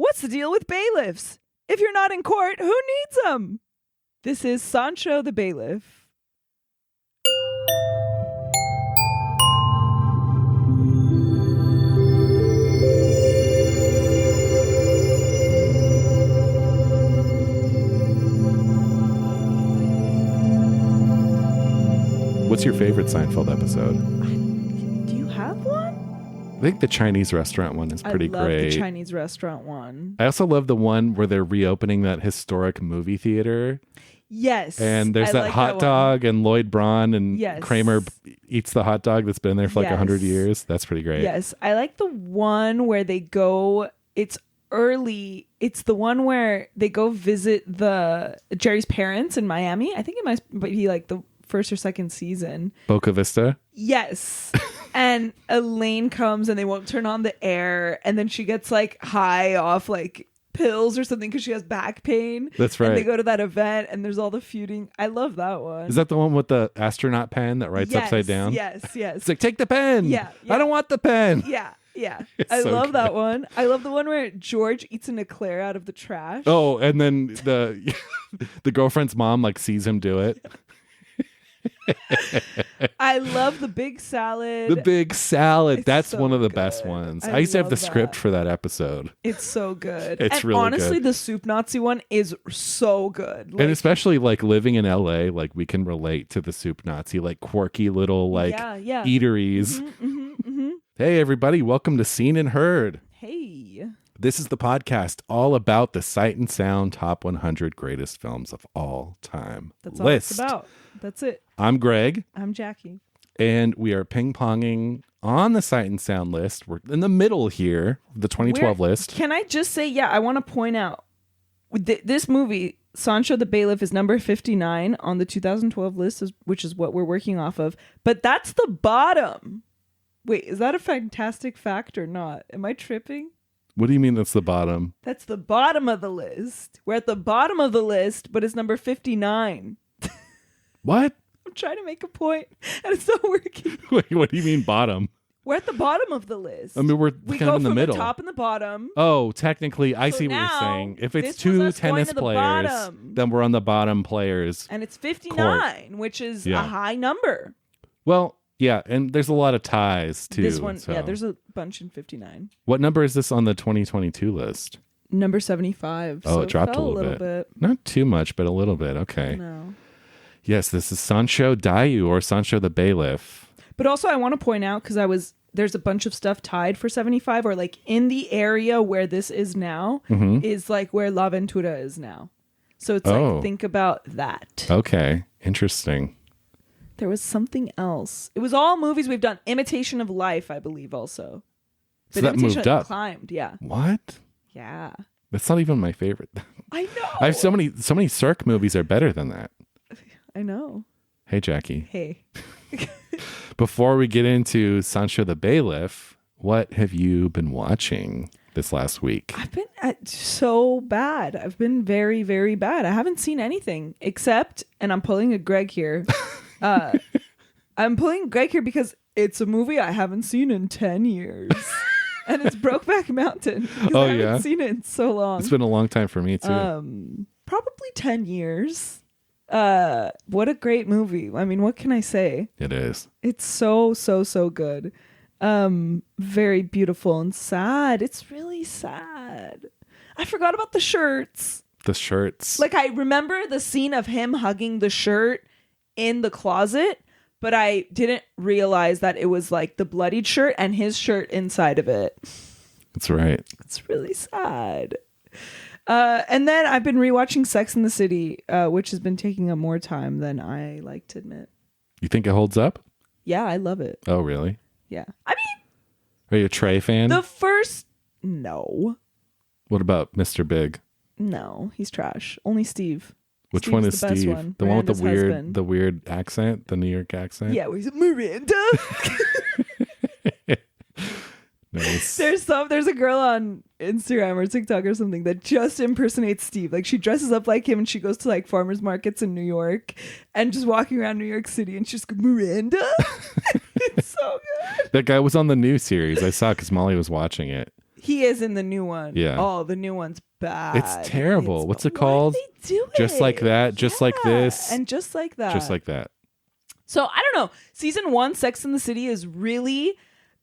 What's the deal with bailiffs? If you're not in court, who needs them? This is Sansho the Bailiff. What's your favorite Seinfeld episode? Do you have one? I think the Chinese restaurant one is pretty I love great. the Chinese restaurant one. I also love the one where they're reopening that historic movie theater. Yes. And there's that like hot dog and Lloyd Braun and Yes. Kramer eats the hot dog that's been there for like 100 years. That's pretty great. Yes. I like the one where they go, it's early. It's the one where they go visit Jerry's parents in Miami. I think it might be like the first or second season. Boca Vista? Yes. And Elaine comes and they won't turn on the air. And then she gets like high off like pills or something because she has back pain. That's right. And they go to that event and there's all the feuding. I love that one. Is that the one with the astronaut pen that writes upside down? Yes. It's like, take the pen. Yeah. I don't want the pen. Yeah. It's I so love that good. one. I love the one where George eats an eclair out of the trash. Oh, and then the girlfriend's mom like sees him do it. I love the big salad. The big salad. It's That's so one of the good. best ones. I I used to have love the that. script for that episode. It's so good. It's and really honestly, good. the soup Nazi one is so good. And especially like living in LA, like we can relate to the soup Nazi, like quirky little like yeah. eateries. Hey everybody, welcome to Seen and Heard. Hey. This is the podcast all about the Sight and Sound top 100 greatest films of all time That's all it's about. That's it. I'm Greg, I'm Jackie. and we are ping-ponging on the Sight and Sound list. We're in the middle here, the 2012 list. Can I just say, I want to point out this movie, Sansho the Bailiff, is number 59 on the 2012 list, which is what we're working off of. But that's the bottom. Wait, is that a fantastic fact or not? Am I tripping? What do you mean that's the bottom? That's the bottom of the list. We're at the bottom of the list, but it's number 59. What? I'm trying to make a point, and it's not working. Wait, what do you mean bottom? We're at the bottom of the list. I mean, we're we kind go of in the from middle. the top and the bottom. Oh, technically, I So see what you're now, saying. If this it's was two us going tennis to the players, bottom. then we're on the bottom players. And it's 59, which is a high number. Well, yeah, and there's a lot of ties too. This one, so. there's a bunch in 59. What number is this on the 2022 list? Number 75. Oh, so it dropped a fell little bit. Not too much, but a little bit. Okay. No. Yes, this is Sansho Dayū or Sansho the Bailiff. But also I want to point out, because there's a bunch of stuff tied for 75, or like in the area where this is now is like where La Ventura is now. So it's like, think about that. Okay, interesting. There was something else. It was all movies we've done. Imitation of Life, I believe, also. So But that Imitation moved up. Climbed, yeah. What? Yeah. That's not even my favorite. I know. I have so many Cirque movies are better than that. I know. Hey, Jackie. Hey. Before we get into Sansho the Bailiff, what have you been watching this last week? I've been so bad. I've been very, very bad. I haven't seen anything except, and I'm pulling a Greg here. I'm pulling Greg here because it's a movie I haven't seen in 10 years. And it's Brokeback Mountain. Oh, I haven't yeah? seen it in so long. It's been a long time for me, too. Probably 10 years. What a great movie. I mean, what can I say? It is. It's so good. Very beautiful and sad. It's really sad. I forgot about the shirts. The shirts. Like, I remember the scene of him hugging the shirt in the closet, but I didn't realize that it was like the bloodied shirt and his shirt inside of it. That's right. It's really sad. And then I've been rewatching Sex and the City, which has been taking up more time than I like to admit. You think it holds up? Yeah, I love it. Oh, really? Yeah. I mean, Are you a Trey fan? No. What about Mr. Big? No, he's trash. Only Steve. Which Steve's one is the best Steve? one. The one with Miranda's husband. the weird accent, the New York accent? Yeah, where he's Miranda. Nice. There's a girl on Instagram or TikTok or something that just impersonates Steve. Like, she dresses up like him and she goes to like farmers markets in New York and just walking around New York City and she's like, Miranda. It's so good. That guy was on the new series. I saw because Molly was watching it. He is in the new one. Yeah. Oh, the new one's bad. It's terrible. What's it called? Why did they do it? Just Like That, Just Like This. And Just Like That. Just Like That. So, I don't know. Season 1, Sex and the City is really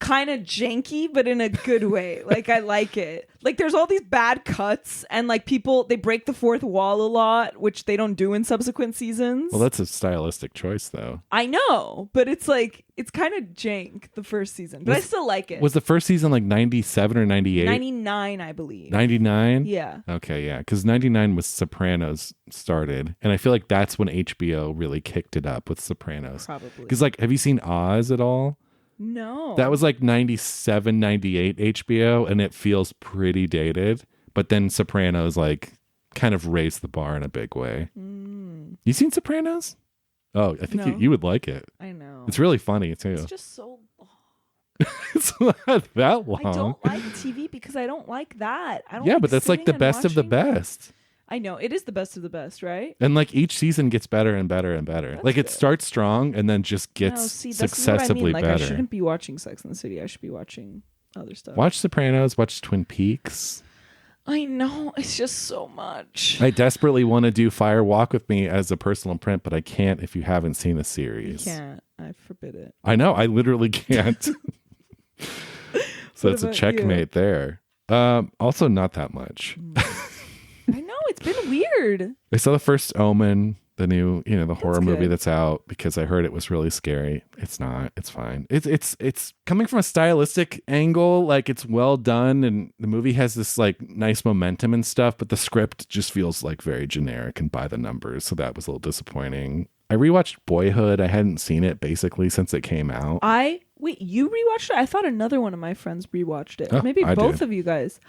kind of janky, but in a good way. Like, I like it. Like, there's all these bad cuts, and like people, they break the fourth wall a lot, which they don't do in subsequent seasons. Well, that's a stylistic choice, though. I know, but it's like, it's kind of jank, the first season, but I still like it. Was the first season like 97 or 98? 99, I believe. 99? Yeah. Okay, yeah. Because 99 was Sopranos started. And I feel like that's when HBO really kicked it up with Sopranos. Probably. Because, like, have you seen Oz at all? No. That was like 97, 98 HBO, and it feels pretty dated. But then Sopranos, like, kind of raised the bar in a big way. You seen Sopranos? Oh, I think No. you would like it. I know. It's really funny, too. It's just so long. It's not that long. I don't like TV because I don't like that. I don't Yeah, like but that's like sitting the and best of the watching- best. I know. It is the best of the best, right? And like each season gets better and better and better. That's like it good. starts strong and then just gets No, see, this is what I successively mean. Like, I better. shouldn't be watching Sex and the City. I should be watching other stuff. Watch Sopranos, watch Twin Peaks. I know. It's just so much. I desperately want to do Fire Walk with Me as a personal print, but I can't if you haven't seen the You series. can't. I forbid it. I know, I literally can't. So What it's a about checkmate there. Also not that much. I know. It's been weird. I saw the first Omen, the new, the horror movie good. that's out because I heard it was really scary. It's not. It's fine. It's coming from a stylistic angle, like it's well done, and the movie has this like nice momentum and stuff, but the script just feels like very generic and by the numbers. So that was a little disappointing. I rewatched Boyhood. I hadn't seen it basically since it came out. Wait, you rewatched it? I thought another one of my friends rewatched it. Oh, Maybe I both did. of you guys.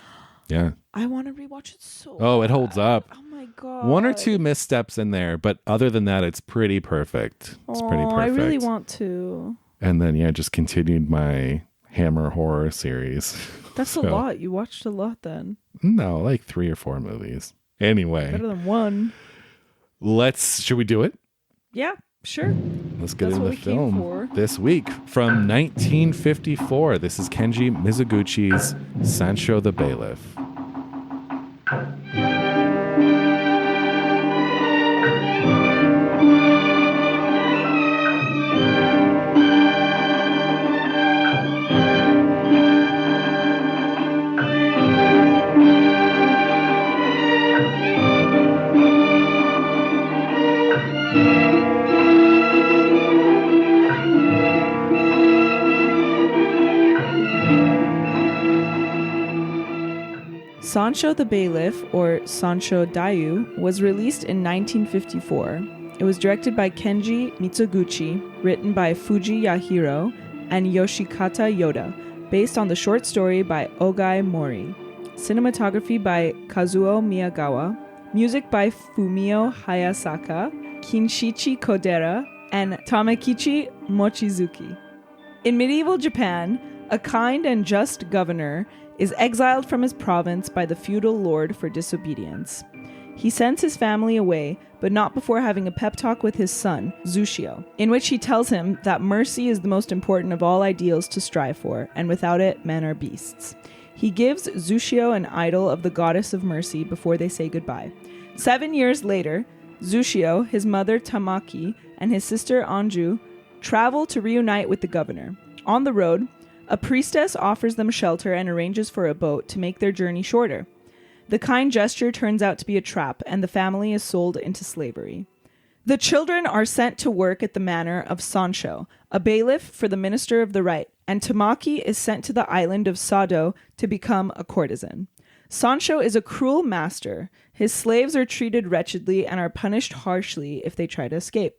Yeah. I want to rewatch it so Oh, it holds up. Oh my god. One or two missteps in there, but other than that, it's pretty perfect. It's pretty perfect. I really want to. And then, yeah, just continued my Hammer horror series. That's a lot. You watched a lot then. No, like 3 or 4 movies. Anyway, Better than one. should we do it? Yeah, sure. Let's get That's into what the we came film for. this week. From 1954, this is Kenji Mizoguchi's Sansho the Bailiff. Sansho the Bailiff, or Sansho Dayū, was released in 1954. It was directed by Kenji Mizoguchi, written by Fuji Yahiro and Yoshikata Yoda, based on the short story by Ogai Mori. Cinematography by Kazuo Miyagawa. Music by Fumio Hayasaka, Kinshichi Kodera, and Tamekichi Mochizuki. In medieval Japan, a kind and just governor is exiled from his province by the feudal lord for disobedience. He sends his family away, but not before having a pep talk with his son, Zushio, in which he tells him that mercy is the most important of all ideals to strive for, and without it, men are beasts. He gives Zushio an idol of the goddess of mercy before they say goodbye. 7 years later, Zushio, his mother Tamaki, and his sister Anju travel to reunite with the governor. On the road, a priestess offers them shelter and arranges for a boat to make their journey shorter. The kind gesture turns out to be a trap, and the family is sold into slavery. The children are sent to work at the manor of Sansho, a bailiff for the minister of the right, and Tamaki is sent to the island of Sado to become a courtesan. Sansho is a cruel master. His slaves are treated wretchedly and are punished harshly if they try to escape.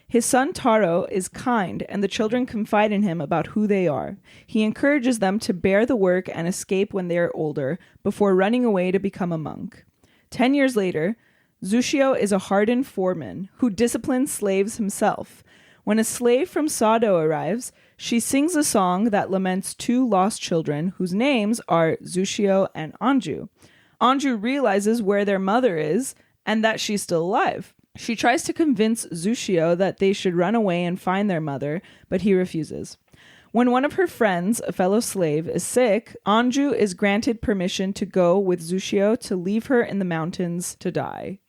His son Taro is kind, and the children confide in him about who they are. He encourages them to bear the work and escape when they are older, before running away to become a monk. 10 years later, Zushio is a hardened foreman who disciplines slaves himself. When a slave from Sado arrives, she sings a song that laments 2 lost children whose names are Zushio and Anju. Anju realizes where their mother is and that she's still alive. She tries to convince Zushio that they should run away and find their mother, but he refuses. When one of her friends, a fellow slave, is sick, Anju is granted permission to go with Zushio to leave her in the mountains to die.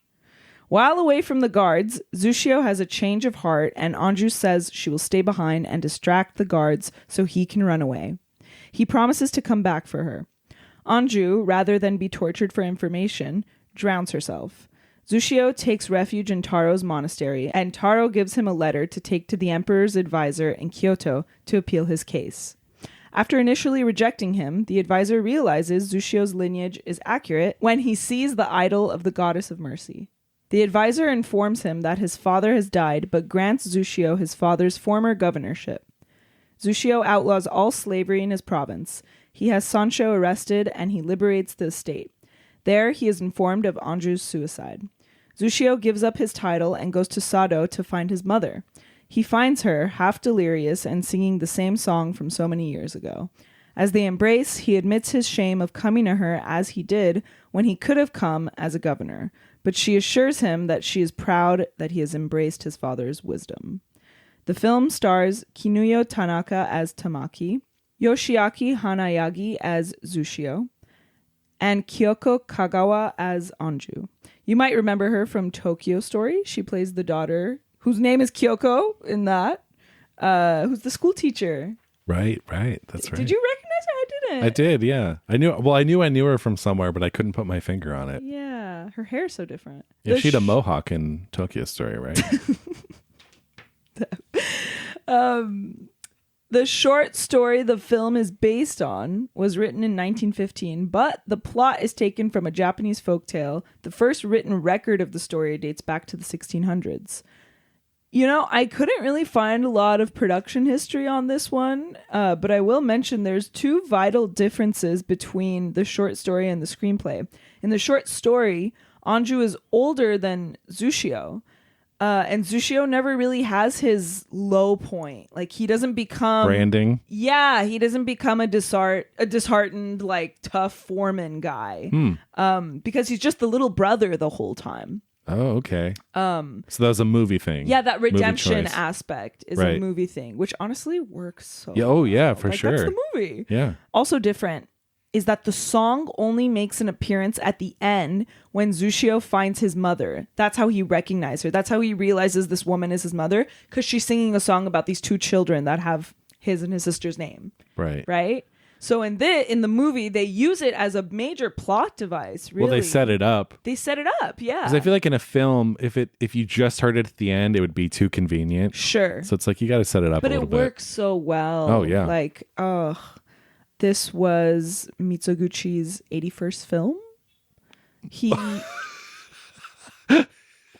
While away from the guards, Zushio has a change of heart and Anju says she will stay behind and distract the guards so he can run away. He promises to come back for her. Anju, rather than be tortured for information, drowns herself. Zushio takes refuge in Taro's monastery, and Taro gives him a letter to take to the emperor's advisor in Kyoto to appeal his case. After initially rejecting him, the advisor realizes Zushio's lineage is accurate when he sees the idol of the goddess of mercy. The advisor informs him that his father has died, but grants Zushio his father's former governorship. Zushio outlaws all slavery in his province. He has Sansho arrested, and he liberates the estate. There, he is informed of Anju's suicide. Zushio gives up his title and goes to Sado to find his mother. He finds her, half delirious and singing the same song from so many years ago. As they embrace, he admits his shame of coming to her as he did when he could have come as a governor, but she assures him that she is proud that he has embraced his father's wisdom. The film stars Kinuyo Tanaka as Tamaki, Yoshiaki Hanayagi as Zushio, and Kyoko Kagawa as Anju. You might remember her from Tokyo Story. She plays the daughter, whose name is Kyoko in that, who's the school teacher. Right. That's right. Did you recognize her? I didn't. I did, yeah. I knew her from somewhere, but I couldn't put my finger on it. Yeah, her hair's so different. Yeah, she had a mohawk in Tokyo Story, right? The short story the film is based on was written in 1915, but the plot is taken from a Japanese folktale. The first written record of the story dates back to the 1600s. You know, I couldn't really find a lot of production history on this one, but I will mention there's two vital differences between the short story and the screenplay. In the short story, Anju is older than Zushio. And Zushio never really has his low point. Like, he doesn't become... Branding? Yeah, he doesn't become a disheartened, like, tough foreman guy. Because he's just the little brother the whole time. Oh, okay. So that was a movie thing. Yeah, that redemption aspect is a movie thing, which honestly works so yeah, oh, yeah, well. for sure. That's the movie. Yeah. Also different is that the song only makes an appearance at the end when Zushio finds his mother. That's how he recognizes her. That's how he realizes this woman is his mother, because she's singing a song about these two children that have his and his sister's name. Right. Right? So in the movie, they use it as a major plot device, really. Well, they set it up. Yeah. Because I feel like in a film, if you just heard it at the end, it would be too convenient. Sure. So it's like you got to set it up a little bit. But it works so well. Oh, yeah. Like, this was Mizoguchi's 81st film. Why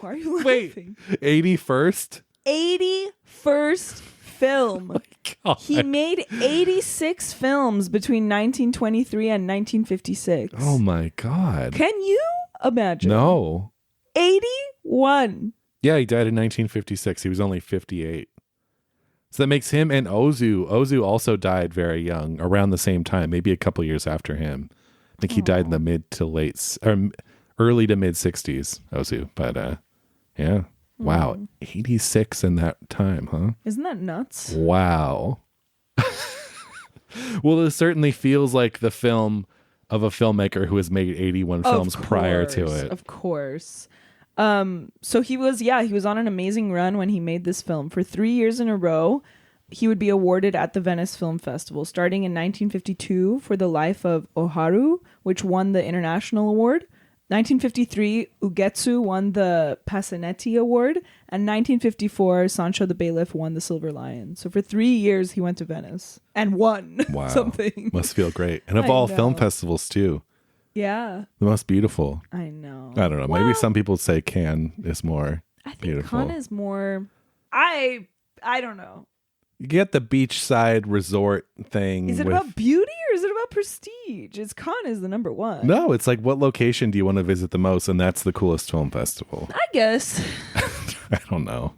are you laughing? Wait, 81st? 81st film. Oh my God. He made 86 films between 1923 and 1956. Oh my God. Can you imagine? No. 81. Yeah, he died in 1956. He was only 58. So that makes him and Ozu. Ozu also died very young, around the same time, maybe a couple years after him. I think he died in the early to mid 60s, Ozu. But yeah. Wow. 86 in that time, huh? Isn't that nuts? Wow. Well, it certainly feels like the film of a filmmaker who has made 81 films prior to it. Of course. So he was on an amazing run when he made this film. For 3 years in a row, he would be awarded at the Venice Film Festival, starting in 1952 for The Life of Oharu, which won the International Award. 1953, Ugetsu won the Passanetti Award, and 1954, Sansho the Bailiff won the Silver Lion. So for 3 years, he went to Venice and won something. Must feel great. And of all film festivals, too. Yeah. The most beautiful. I know. I don't know. Maybe some people say Cannes is more beautiful. Cannes is more... I don't know. You get the beachside resort thing. Is it about beauty or is it about prestige? Cannes is the number one. No, it's like, what location do you want to visit the most? And that's the coolest film festival. I guess. I don't know.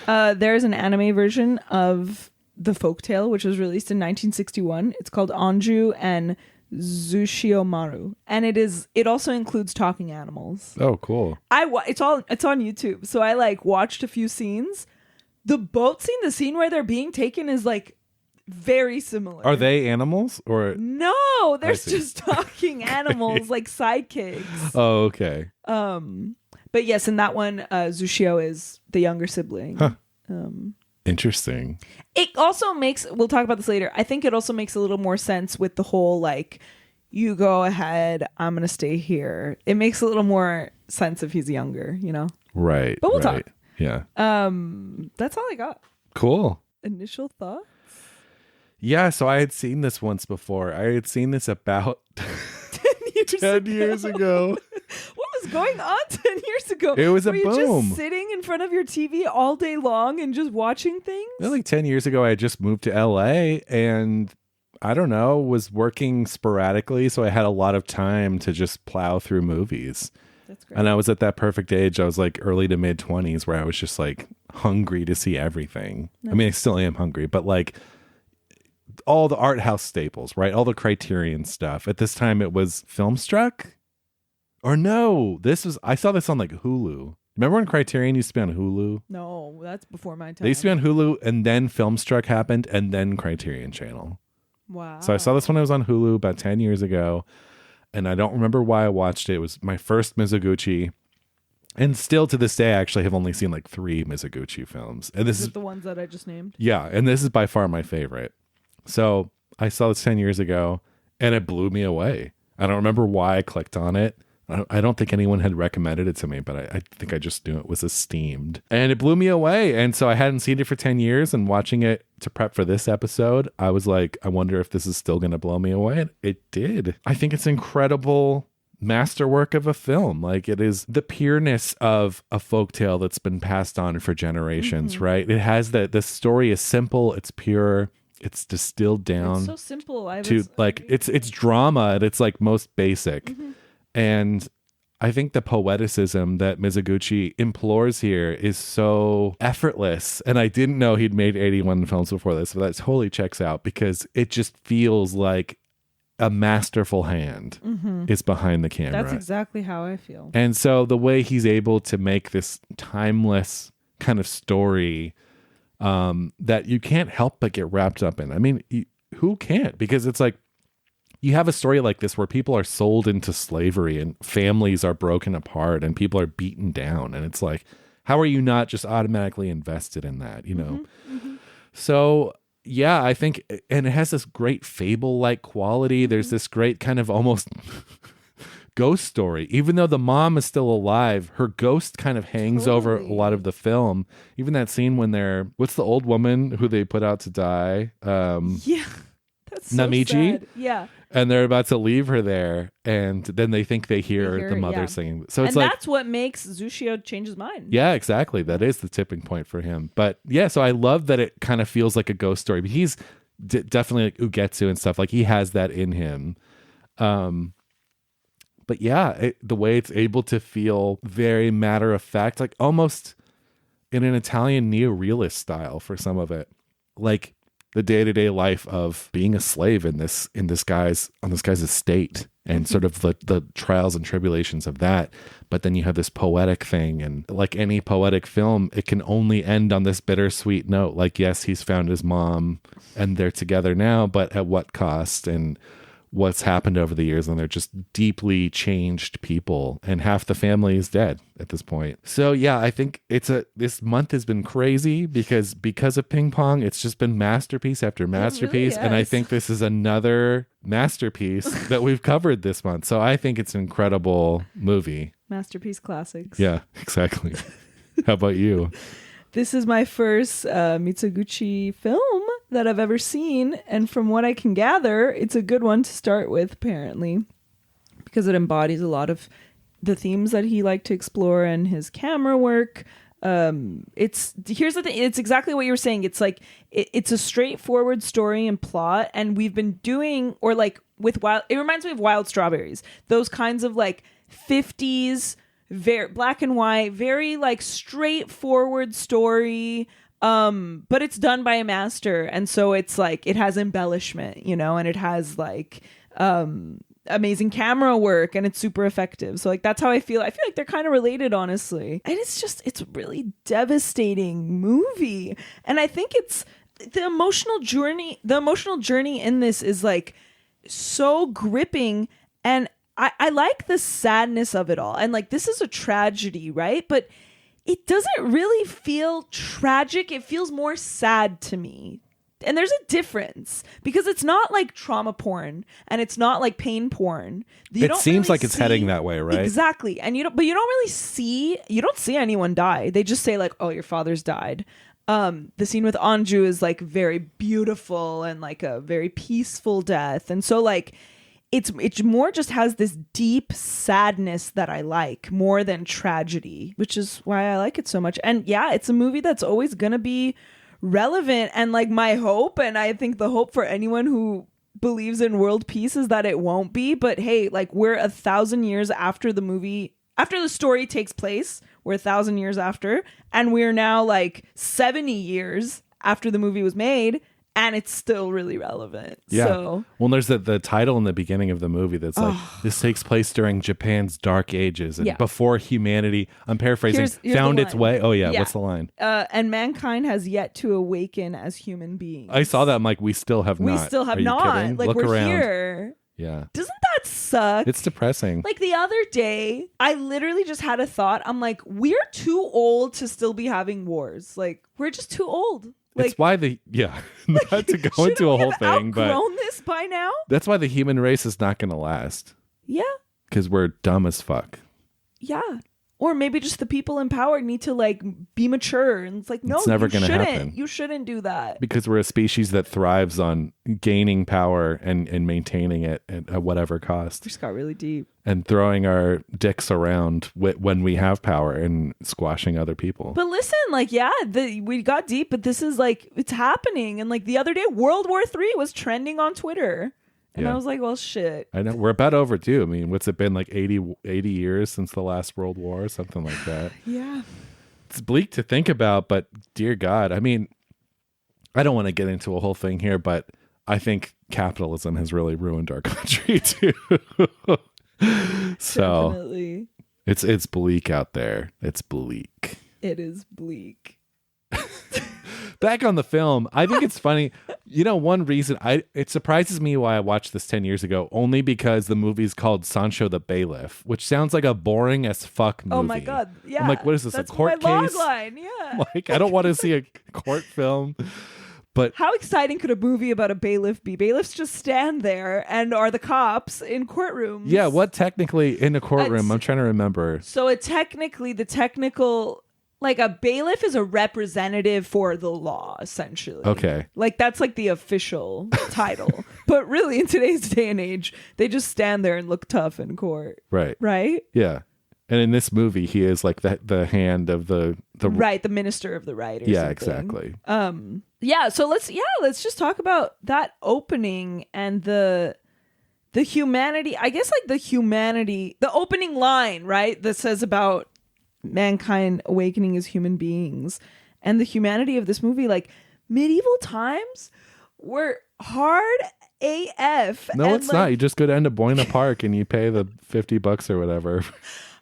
There's an anime version of the folktale, which was released in 1961. It's called Anju and Zushiomaru, and it also includes talking animals. Oh, cool. It's on YouTube. So I watched a few scenes. The boat scene, the scene where they're being taken, is Very similar. Are they animals or? No, they're I see. just talking animals, like sidekicks. Oh, okay. But yes, in that one, Zushio is the younger sibling. Huh. Interesting. It also makes, we'll talk about this later, I think it also makes a little more sense with the whole, like, you go ahead, I'm going to stay here. It makes a little more sense if he's younger, you know? Right. But we'll right. talk. Yeah. That's all I got. Cool. Initial thoughts? Yeah, so I had seen this once before. I had seen this about 10 years ago. What was going on 10 years ago? It was a Were you boom. just sitting in front of your TV all day long and just watching things? Well, like 10 years ago, I had just moved to LA and I don't know, was working sporadically. So I had a lot of time to just plow through movies. That's great. And I was at that perfect age. I was like early to mid 20s where I was just like hungry to see everything. Nice. I mean, I still am hungry, but like all the art house staples, right? All the Criterion stuff. At this time, it was Filmstruck. Or no, I saw this on like Hulu. Remember when Criterion used to be on Hulu? No, that's before my time. They used to be on Hulu and then Filmstruck happened and then Criterion Channel. Wow. So I saw this when I was on Hulu about 10 years ago. And I don't remember why I watched it. It was my first Mizoguchi. And still to this day, I actually have only seen like 3 Mizoguchi films. And this Is it the ones that I just named? yeah. And this is by far my favorite. So I saw this 10 years ago and it blew me away. I don't remember why I clicked on it. I don't think anyone had recommended it to me, but I think I just knew it was esteemed. And it blew me away. And so I hadn't seen it for 10 years. And watching it to prep for this episode, I was like, I wonder if this is still going to blow me away. And it did. I think it's incredible masterwork of a film. Like it is the pureness of a folktale that's been passed on for generations, right? It has that the story is simple, it's pure, it's distilled down. It's so simple. It's drama at its like most basic. And I think the poeticism that Mizoguchi implores here is so effortless. And I didn't know he'd made 81 films before this, but that totally checks out because it just feels like a masterful hand is behind the camera. That's exactly how I feel. And so the way he's able to make this timeless kind of story that you can't help but get wrapped up in. I mean, who can't? Because it's like, you have a story like this where people are sold into slavery and families are broken apart and people are beaten down. And it's like, how are you not just automatically invested in that, you know? So, yeah, I think, and it has this great fable-like quality. There's this great kind of almost ghost story. Even though the mom is still alive, her ghost kind of hangs over a lot of the film. Even that scene when what's the old woman who they put out to die? Yeah. That's so Namiji? sad. Yeah. And they're about to leave her there, and then they think they hear the mother singing. So it's that's what makes Zushio change his mind. yeah, exactly. That is the tipping point for him. But yeah, so I love that it kind of feels like a ghost story. But he's definitely like Ugetsu and stuff. Like he has that in him. But yeah, the way it's able to feel very matter of fact, like almost in an Italian neo-realist style for some of it, like the day-to-day life of being a slave on this guy's estate and sort of the trials and tribulations of that. But then you have this poetic thing, and like any poetic film, it can only end on this bittersweet note. Like, yes, he's found his mom and they're together now, but at what cost? And what's happened over the years, and they're just deeply changed people, and half the family is dead at this point. So yeah, I think this month has been crazy because of ping pong. It's just been masterpiece after masterpiece, really and I is. think this is another masterpiece that we've covered this month. So I think it's an incredible movie. Masterpiece classics. Yeah, exactly. How about you? This is my first Mizoguchi film that I've ever seen, and from what I can gather, it's a good one to start with, apparently, because it embodies a lot of the themes that he liked to explore and his camera work. Here's the thing, it's exactly what you were saying. It's like it's a straightforward story and plot, and we've been doing, or like with it reminds me of Wild Strawberries, those kinds of like 50s very black and white, very like straightforward story, but it's done by a master, and so it's like it has embellishment, you know, and it has like amazing camera work, and it's super effective. So like that's how I feel like they're kind of related, honestly. And it's a really devastating movie, and I think the emotional journey in this is like so gripping, and I like the sadness of it all. And like, this is a tragedy, right? But it doesn't really feel tragic. It feels more sad to me. And there's a difference because it's not like trauma porn and it's not like pain porn. It seems like it's heading that way, right? Exactly. And you don't see anyone die. They just say like, oh, your father's died. The scene with Anju is like very beautiful and like a very peaceful death. And so like it's more just has this deep sadness that I like more than tragedy, which is why I like it so much. And yeah, it's a movie that's always gonna be relevant, and like my hope, and I think the hope for anyone who believes in world peace is that it won't be. But hey, like we're 1,000 years after the story takes place. We're 1,000 years after, and we're now like 70 years after the movie was made, and it's still really relevant. Yeah. So, well, there's the title in the beginning of the movie that's like, this takes place during Japan's dark ages and before humanity, I'm paraphrasing, here's found the its line. way. Oh yeah. What's the line? And mankind has yet to awaken as human beings. I saw that. I'm like, we still have not. We still have Are you not. kidding? Like, Look we're around. here. Yeah. Doesn't that suck? It's depressing. Like the other day, I literally just had a thought. I'm like, we're too old to still be having wars. Like, we're just too old. Like, it's why not to go into a whole thing, but outgrown this by now. that's why the human race is not going to last. Yeah. Because we're dumb as fuck. Yeah. Or maybe just the people in power need to like be mature, and it's like, no, It's never you gonna shouldn't. happen. You shouldn't do that. Because we're a species that thrives on gaining power and maintaining it at whatever cost. We just got really deep. And throwing our dicks around when we have power and squashing other people. But listen, like, yeah, we got deep, but this is like, it's happening. And like the other day, World War III was trending on Twitter. And I was like, well, shit. I know. We're about overdue. I mean, what's it been, like 80 years since the last World War? Something like that. Yeah. It's bleak to think about, but dear God. I mean, I don't want to get into a whole thing here, but I think capitalism has really ruined our country too. So definitely. It's bleak out there. It's bleak. It is bleak. Back on the film, I think it's funny. You know, one reason it surprises me why I watched this 10 years ago, only because the movie's called Sansho the Bailiff, which sounds like a boring as fuck movie. Oh my God. Yeah. I'm like, what is this, That's a court my case? logline. Yeah. Like, I don't want to see a court film. But how exciting could a movie about a bailiff be? Bailiffs just stand there and are the cops in courtrooms. yeah, what technically in a courtroom? I'm trying to remember. So the technical, like a bailiff is a representative for the law, essentially. Okay. Like that's like the official title. But really in today's day and age, they just stand there and look tough in court. Right. Right? Yeah. And in this movie, he is like the hand of the right, the minister of the right. Or yeah, something. exactly. Yeah. So let's just talk about that opening and the humanity. I guess like the opening line, right, that says about mankind awakening as human beings and the humanity of this movie. Like medieval times were hard AF. No, it's not. You just go down to Buena Park and you pay the $50 or whatever.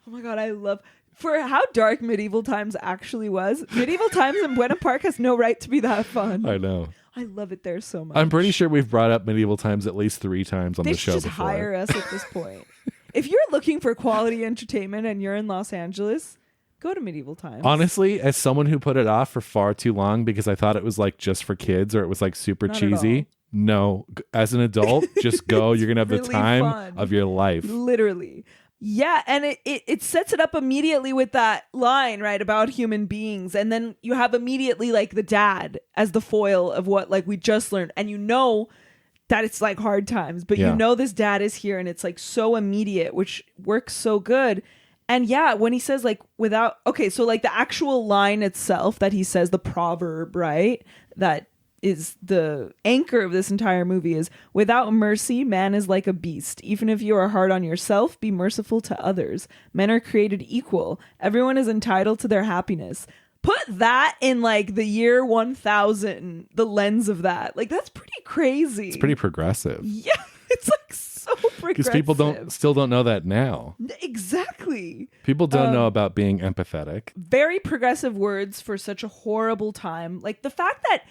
Oh my God, I love for how dark medieval times actually was. Medieval times in Buena Park has no right to be that fun. I know. I love it there so much. I'm pretty sure we've brought up medieval times at least 3 times on they the show should just before. hire us at this point. If you're looking for quality entertainment and you're in Los Angeles, go to medieval times. Honestly, as someone who put it off for far too long because I thought it was like just for kids or it was like super Not at cheesy. No, as an adult, just go. You're going to have really the time fun. of your life. Literally. Yeah, and it sets it up immediately with that line, right, about human beings. And then you have immediately like the dad as the foil of what like we just learned. And you know that it's like hard times, but you know this dad is here and it's like so immediate, which works so good. And yeah, when he says like so like the actual line itself that he says, the proverb, right, that is the anchor of this entire movie is, without mercy, man is like a beast. Even if you are hard on yourself, be merciful to others. Men are created equal. Everyone is entitled to their happiness. Put that in like the year 1000, the lens of that. Like that's pretty crazy. It's pretty progressive. Yeah, it's like so progressive. Because people still don't know that now. Exactly. People don't know about being empathetic. Very progressive words for such a horrible time. Like the fact that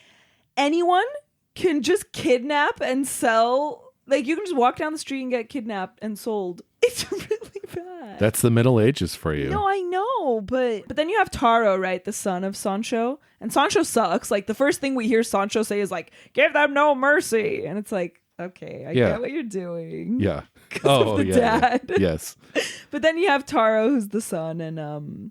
anyone can just kidnap and sell. Like, you can just walk down the street and get kidnapped and sold. It's really bad. That's the Middle Ages for you. No, I know, but then you have Taro, right, the son of Sansho, and Sansho sucks. Like, the first thing we hear Sansho say is like, "Give them no mercy," and it's like, okay, I get what you're doing. Yeah. Of the dad. Yeah. Yes. But then you have Taro, who's the son, and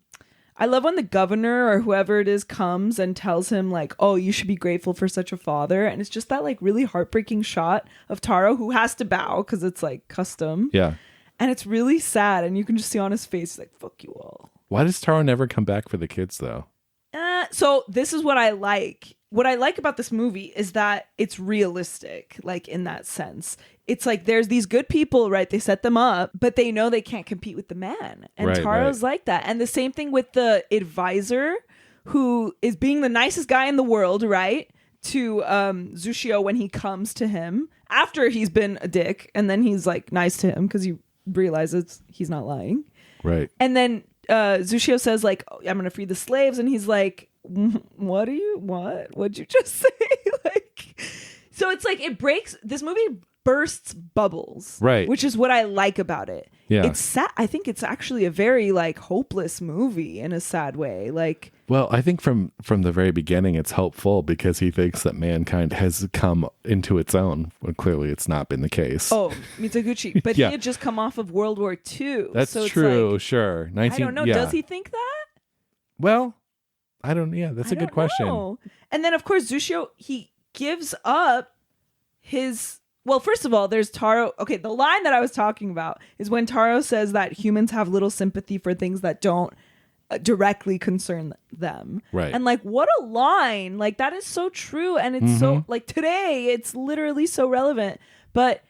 I love when the governor or whoever it is comes and tells him like, "Oh, you should be grateful for such a father," and it's just that like really heartbreaking shot of Taro who has to bow because it's like custom. Yeah. And it's really sad, and you can just see on his face, he's like, "Fuck you all." Why does Taro never come back for the kids, though? So this is what I like. What I like about this movie is that it's realistic, like in that sense. It's like there's these good people, right? They set them up, but they know they can't compete with the man. And Taro's like that. And the same thing with the advisor, who is being the nicest guy in the world, right? To Zushio when he comes to him after he's been a dick, and then he's like nice to him because he realizes he's not lying. Right. And then Zushio says like, "Oh, I'm gonna free the slaves," and he's like, "What'd you just say?" Like, so it's like this movie bursts bubbles, right? Which is what I like about it. Yeah, it's sad. I think it's actually a very like hopeless movie in a sad way. Like, well, I think from the very beginning, it's hopeful because he thinks that mankind has come into its own when clearly it's not been the case. Oh, Mizoguchi, but he had just come off of World War II. That's so true. Like, sure, I don't know. Does he think that? Well, I don't. Yeah, that's a good question. Know. And then, of course, Zushio, he gives up his. Well, first of all, there's Taro. Okay, the line that I was talking about is when Taro says that humans have little sympathy for things that don't directly concern them. Right. And like, what a line. Like, that is so true. And it's so, like, today, it's literally so relevant. But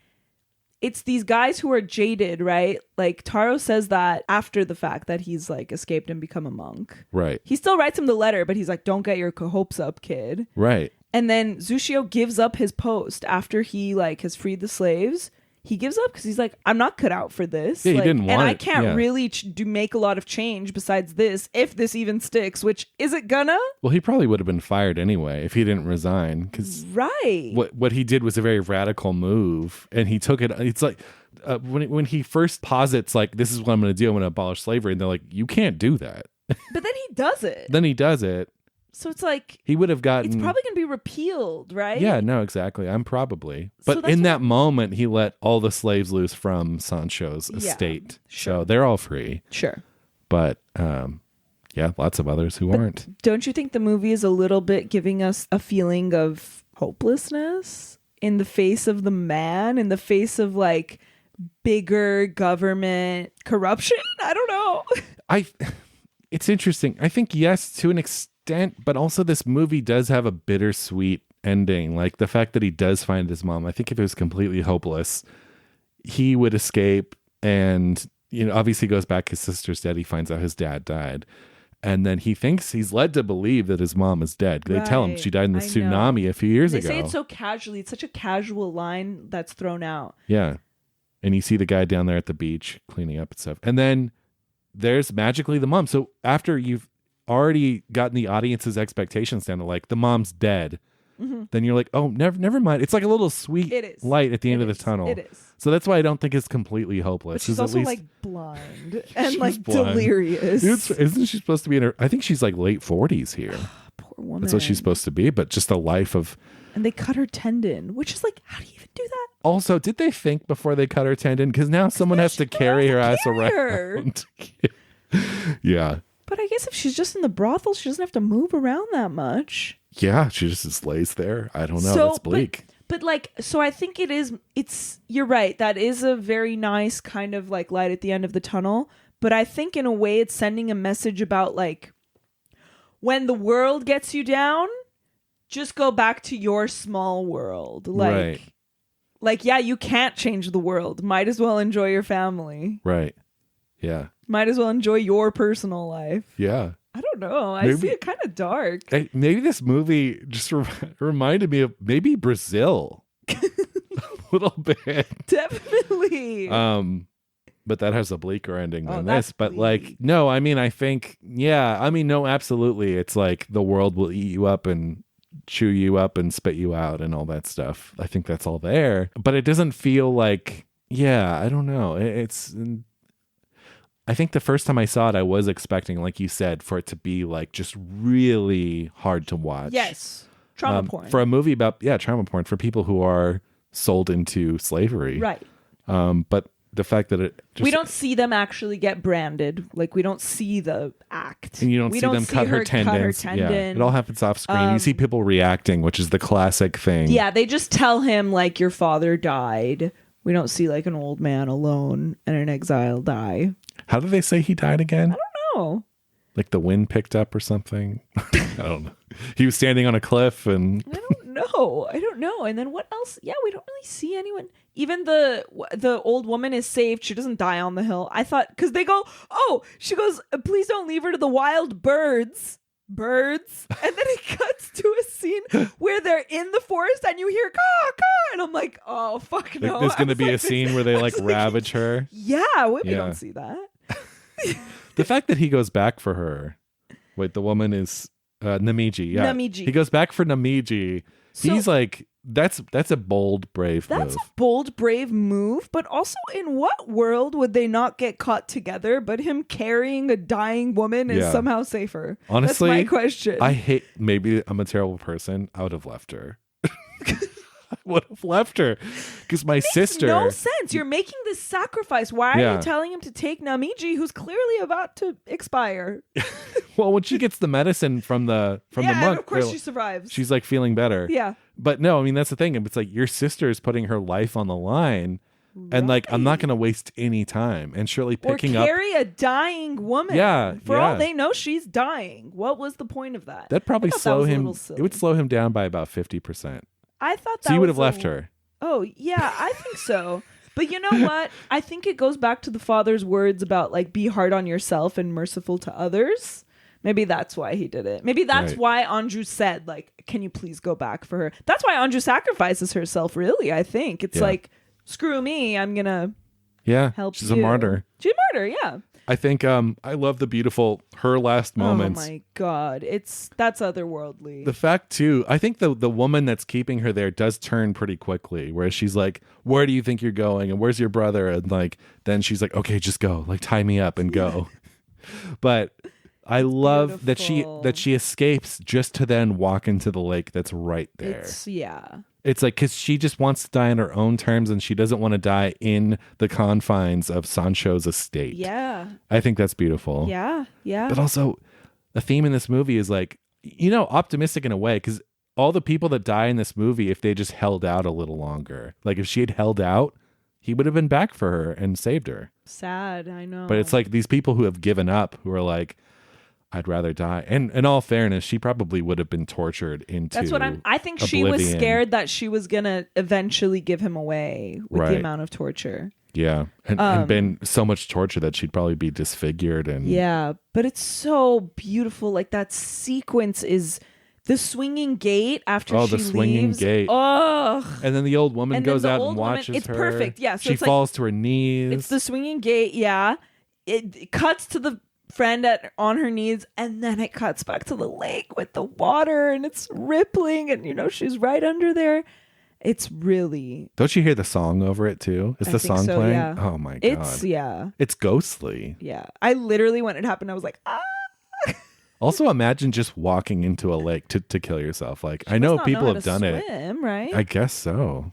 it's these guys who are jaded, right? Like, Taro says that after the fact that he's like escaped and become a monk. Right. He still writes him the letter, but he's like, "Don't get your hopes up, kid." Right. And then Zushio gives up his post after he like has freed the slaves. He gives up because he's like, "I'm not cut out for this." Yeah, like, he didn't want and I it. can't really make a lot of change besides this, if this even sticks, which is it gonna? Well, he probably would have been fired anyway if he didn't resign, because right. What he did was a very radical move, and he took it. It's like when he first posits like, "This is what I'm going to do. I'm going to abolish slavery," and they're like, "You can't do that." But then he does it. Then he does it. So it's like he would have gotten. It's probably going to be repealed, right? Yeah, no, exactly. I'm probably. But So in that moment, he let all the slaves loose from Sansho's estate. Sure. So they're all free. Sure. But yeah, lots of others who aren't. Don't you think the movie is a little bit giving us a feeling of hopelessness in the face of the man, in the face of like bigger government corruption? I don't know. It's interesting. I think yes, to an extent, but also this movie does have a bittersweet ending. Like the fact that he does find his mom. I think if it was completely hopeless, he would escape, and obviously goes back. His sister's dead. He finds out his dad died, and then he thinks he's led to believe that his mom is dead. They tell him she died in the tsunami a few years ago. They say it so casually. It's such a casual line that's thrown out. Yeah, and you see the guy down there at the beach cleaning up and stuff, and then there's magically the mom. So after you've already gotten the audience's expectations down to like the mom's dead, then you're like, oh, never mind. It's like a little sweet light at the end of the tunnel. It is. So that's why I don't think it's completely hopeless. But she's also like blind and like delirious. Isn't she supposed to be in her? I think she's like late 40s here. Poor woman. That's what she's supposed to be. But just a life of. And they cut her tendon, which is like, how do you even do that? Also, did they think before they cut her tendon? Because now someone has to carry her ass around. Yeah. But I guess if she's just in the brothel, she doesn't have to move around that much. Yeah, she just lays there. I don't know. That's bleak. But like, so I think you're right. That is a very nice kind of like light at the end of the tunnel. But I think in a way it's sending a message about like, when the world gets you down, just go back to your small world. Like, yeah, you can't change the world. Might as well enjoy your family. Right. Yeah. Might as well enjoy your personal life. Yeah. I don't know. I see it kind of dark. Maybe this movie just reminded me of maybe Brazil. A little bit. Definitely. But that has a bleaker ending than this. But bleak. like, no, I mean, I think, yeah, I mean, no, absolutely. It's like the world will eat you up and chew you up and spit you out and all that stuff. I think that's all there, but it doesn't feel like, I don't know. I think the first time I saw it, I was expecting, like you said, for it to be like just really hard to watch. Yes. Trauma porn. For a movie about, trauma porn for people who are sold into slavery. Right. But the fact that we don't see them actually get branded. Like, we don't see the act. And you don't see them cut her tendons. Yeah, it all happens off screen. You see people reacting, which is the classic thing. Yeah, they just tell him, like, your father died. We don't see, like, an old man alone and an exile die. How did they say he died again? I don't know. Like the wind picked up or something? I don't know. He was standing on a cliff and... I don't know. And then what else? Yeah, we don't really see anyone. Even the old woman is saved. She doesn't die on the hill. I thought, because they go, she goes, please don't leave her to the wild birds. And then it cuts to a scene where they're in the forest and you hear caw, caw. And I'm like, oh, fuck no. Like, there's going to be a scene where they like ravage her. Yeah, we don't see that. The fact that he goes back for her. Wait, the woman is Namiji. Yeah. Namiji. He goes back for Namiji. So, he's like, that's a bold, brave move. That's a bold, brave move. But also, in what world would they not get caught together? But him carrying a dying woman is somehow safer. Honestly, that's my question. Maybe I'm a terrible person. I would have left her. I would have left her because my sister. No sense. You're making this sacrifice. Why are you telling him to take Namiji, who's clearly about to expire? Well, when she gets the medicine from the monk, of course she survives. She's like feeling better. Yeah, but no, I mean that's the thing. It's like your sister is putting her life on the line, and like I'm not going to waste any time. And surely picking up carry a dying woman. Yeah, for all they know, she's dying. What was the point of that? That'd probably slow him. It would slow him down by about 50%. I thought that so he would have left her. Oh, yeah, I think so. But you know what? I think it goes back to the father's words about like be hard on yourself and merciful to others. Maybe that's why he did it. Maybe that's why Anju said, like, can you please go back for her? That's why Anju sacrifices herself, really, I think. It's like, screw me, I'm going to help she's you. A martyr. She's a martyr, yeah. I think I love the beautiful her last moments. Oh my god, that's otherworldly. The fact too, I think the woman that's keeping her there does turn pretty quickly, where she's like, "Where do you think you're going? And where's your brother?" And like, then she's like, "Okay, just go. Like, tie me up and go." But I love that she escapes just to then walk into the lake that's right there. It's like, because she just wants to die on her own terms and she doesn't want to die in the confines of Sansho's estate. Yeah. I think that's beautiful. Yeah. Yeah. But also, the theme in this movie is like, optimistic in a way, because all the people that die in this movie, if they just held out a little longer, like if she had held out, he would have been back for her and saved her. Sad, I know. But it's like these people who have given up, who are like, I'd rather die. And in all fairness, she probably would have been tortured into That's what I think she was scared that she was going to eventually give him away with the amount of torture. Yeah. And been so much torture that she'd probably be disfigured. And yeah. But it's so beautiful. Like that sequence is the swinging gate after she leaves. Oh, the swinging gate. Oh. And then the old woman goes out and watches her. It's perfect. Yeah. So she falls to her knees. It's the swinging gate. Yeah. It cuts to the friend on her knees, and then it cuts back to the lake with the water, and it's rippling, and she's right under there. It's really... Don't you hear the song over it too? Is the song playing? Yeah. Oh my god. It's ghostly. Yeah. I literally, when it happened, I was like, ah. Also, imagine just walking into a lake to kill yourself. Like, I know people have done it. Right? I guess so.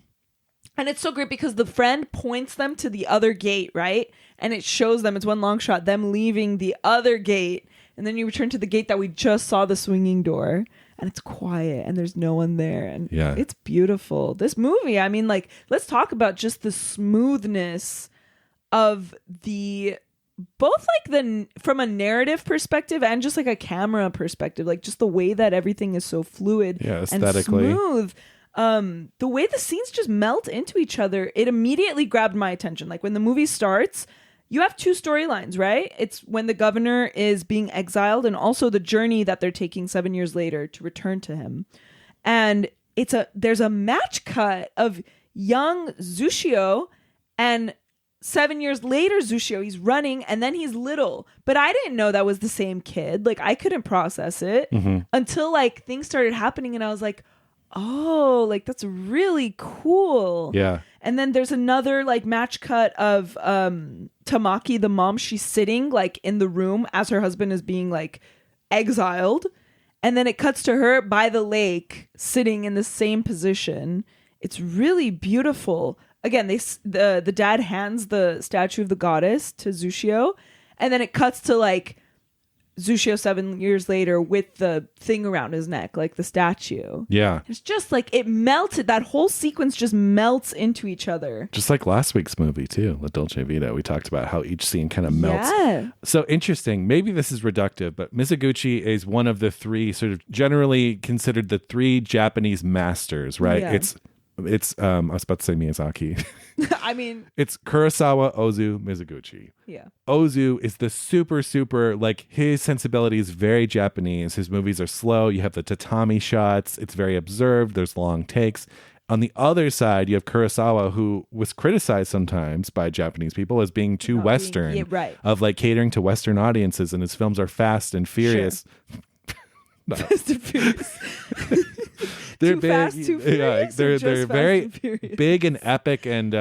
And it's so great because the friend points them to the other gate, right? And it shows them, it's one long shot, them leaving the other gate. And then you return to the gate that we just saw, the swinging door. And it's quiet and there's no one there. And it's beautiful. This movie, I mean, like, let's talk about just the smoothness of both like from a narrative perspective and just like a camera perspective. Like just the way that everything is so fluid aesthetically. And smooth. The way the scenes just melt into each other, it immediately grabbed my attention. Like when the movie starts, you have two storylines, right? It's when the governor is being exiled and also the journey that they're taking 7 years later to return to him. And there's a match cut of young Zushio and 7 years later, Zushio, he's running and then he's little. But I didn't know that was the same kid. Like, I couldn't process it until like things started happening and I was like, oh, like that's really cool. Yeah. And then there's another like match cut of Tamaki, the mom. She's sitting like in the room as her husband is being like exiled. And then it cuts to her by the lake sitting in the same position. It's really beautiful. Again, the dad hands the statue of the goddess to Zushio, and then it cuts to like Zushio 7 years later with the thing around his neck, like the statue. Yeah. It's just like it melted. That whole sequence just melts into each other. Just like last week's movie too, La Dolce Vita. We talked about how each scene kind of melts. Yeah. So interesting. Maybe this is reductive, but Mizoguchi is one of the three sort of generally considered the three Japanese masters, right? Yeah. It's I was about to say Miyazaki. I mean, it's Kurosawa, Ozu, Mizoguchi. yeah. Ozu is the super, like his sensibility is very Japanese. His movies are slow. You have the tatami shots. It's very observed. There's long takes. On the other side, you have Kurosawa, who was criticized sometimes by Japanese people as being too Western, right. of like catering to Western audiences, and his films are fast and furious. Sure. Fast and furious. They're too big, fast, too furious. they're very and big and epic and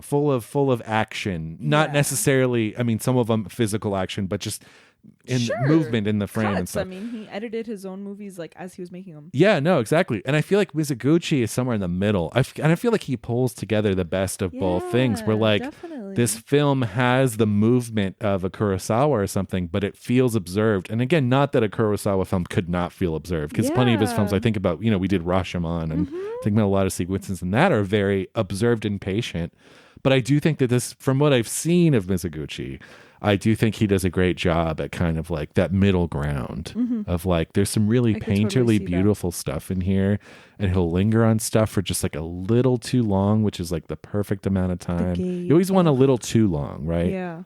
full of action. Not necessarily. I mean, some of them physical action, but just in movement in the frame and stuff. I mean, he edited his own movies like as he was making them. Yeah, no, exactly. And I feel like Mizoguchi is somewhere in the middle. And I feel like he pulls together the best of both things. Where like this film has the movement of a Kurosawa or something, but it feels observed. And again, not that a Kurosawa film could not feel observed, because plenty of his films, I think about, we did Rashomon and think about a lot of sequences in that are very observed and patient. But I do think that this, from what I've seen of Mizoguchi, I do think he does a great job at kind of like that middle ground of like, there's some really painterly beautiful stuff in here, and he'll linger on stuff for just like a little too long, which is like the perfect amount of time. You always want a little too long, right? Yeah.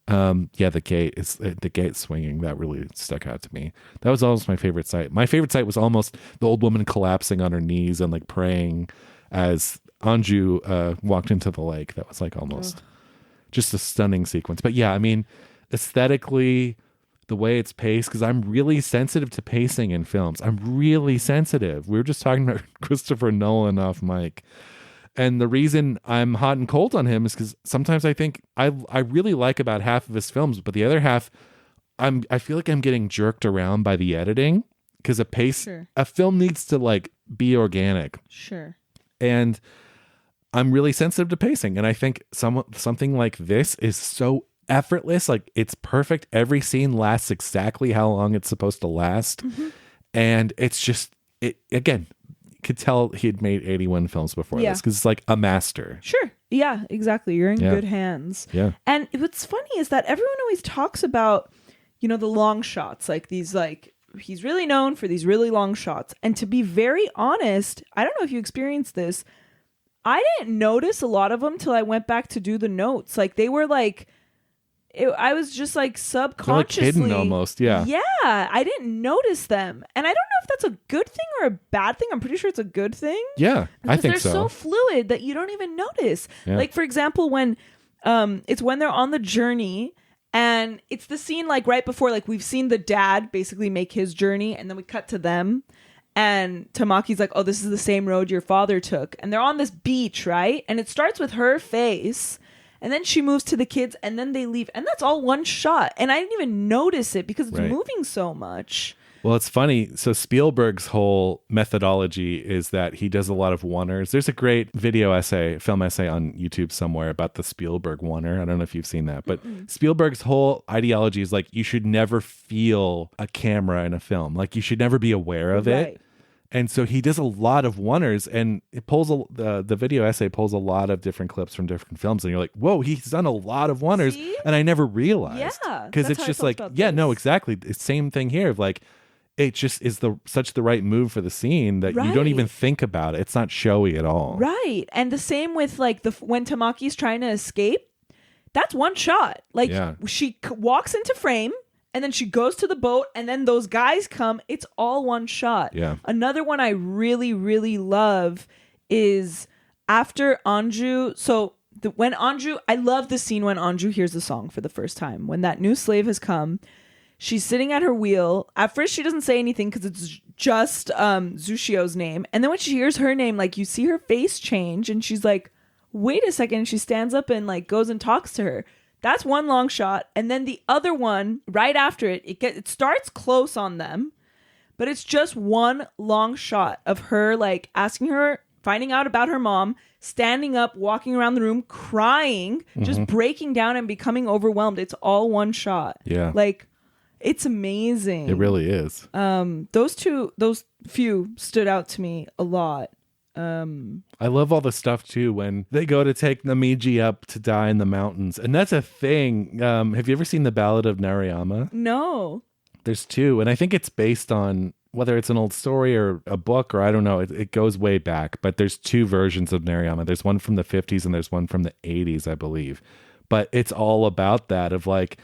The gate swinging, that really stuck out to me. That was almost my favorite sight. My favorite sight was almost the old woman collapsing on her knees and like praying as Anju walked into the lake. That was like almost just a stunning sequence. But yeah, I mean, aesthetically, the way it's paced, because I'm really sensitive to pacing in films. I'm really sensitive. We were just talking about Christopher Nolan off mic. And the reason I'm hot and cold on him is because sometimes I think I really like about half of his films, but the other half, I feel like I'm getting jerked around by the editing, because a film needs to like be organic. Sure. And I'm really sensitive to pacing, and I think something like this is so effortless. Like, it's perfect. Every scene lasts exactly how long it's supposed to last, and it's just again, you could tell he had made 81 films before this, because it's like a master. Sure. Yeah, exactly. You're in good hands. Yeah. And what's funny is that everyone always talks about, the long shots, like these, like, he's really known for these really long shots. And to be very honest, I don't know if you experienced this, I didn't notice a lot of them till I went back to do the notes. Like, they were like, I was just like subconsciously. They're like hidden almost, yeah. Yeah, I didn't notice them. And I don't know if that's a good thing or a bad thing. I'm pretty sure it's a good thing. Yeah, I think so. They're so fluid that you don't even notice. Yeah. Like, for example, when it's when they're on the journey, and it's the scene like right before, like, we've seen the dad basically make his journey, and then we cut to them. And Tamaki's like, oh, this is the same road your father took. And they're on this beach, right? And it starts with her face. And then she moves to the kids. And then they leave. And that's all one shot. And I didn't even notice it because it's moving so much. Well, it's funny. So Spielberg's whole methodology is that he does a lot of oneers. There's a great film essay on YouTube somewhere about the Spielberg oneer. I don't know if you've seen that. But Spielberg's whole ideology is like, you should never feel a camera in a film. Like, you should never be aware of it. And so he does a lot of oneers, and it pulls the video essay pulls a lot of different clips from different films, and you're like, whoa, he's done a lot of oneers. See? And I never realized. Yeah, because it's just like, no, exactly. It's same thing here of like, it just is such the right move for the scene that you don't even think about it. It's not showy at all. Right. And the same with like when Tamaki's trying to escape, that's one shot. Like, she walks into frame, and then she goes to the boat, and then those guys come. It's all one shot. Yeah. Another one I really, really love is after Anju. So when Anju, I love the scene when Anju hears the song for the first time. When that new slave has come, she's sitting at her wheel. At first, she doesn't say anything because it's just Zushio's name. And then when she hears her name, like, you see her face change, and she's like, wait a second. And she stands up and like goes and talks to her. That's one long shot. And then the other one, right after it, it starts close on them, but it's just one long shot of her like asking her, finding out about her mom, standing up, walking around the room, crying, just breaking down and becoming overwhelmed. It's all one shot. Yeah. Like, it's amazing. It really is. Those few stood out to me a lot. I love all the stuff too when they go to take Namiji up to die in the mountains. And that's a thing. Have you ever seen the Ballad of Narayama? No. There's two. And I think it's based on whether it's an old story or a book, or I don't know. It goes way back. But there's two versions of Narayama. There's one from the 50s and there's one from the 80s, I believe. But it's all about that of like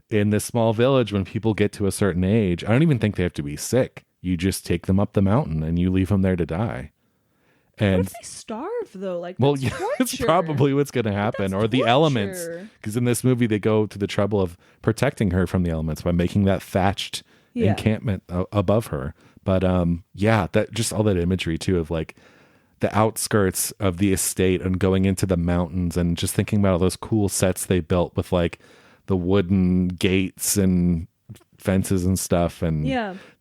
in this small village when people get to a certain age. I don't even think they have to be sick. You just take them up the mountain and you leave them there to die. And what if they starve though? Like, well, that's yeah, that's torture. Probably what's going to happen, or the torture. elements. Because in this movie, they go to the trouble of protecting her from the elements by making that thatched encampment above her. But yeah, that just all that imagery too of like the outskirts of the estate and going into the mountains and just thinking about all those cool sets they built with like the wooden gates and fences and stuff, and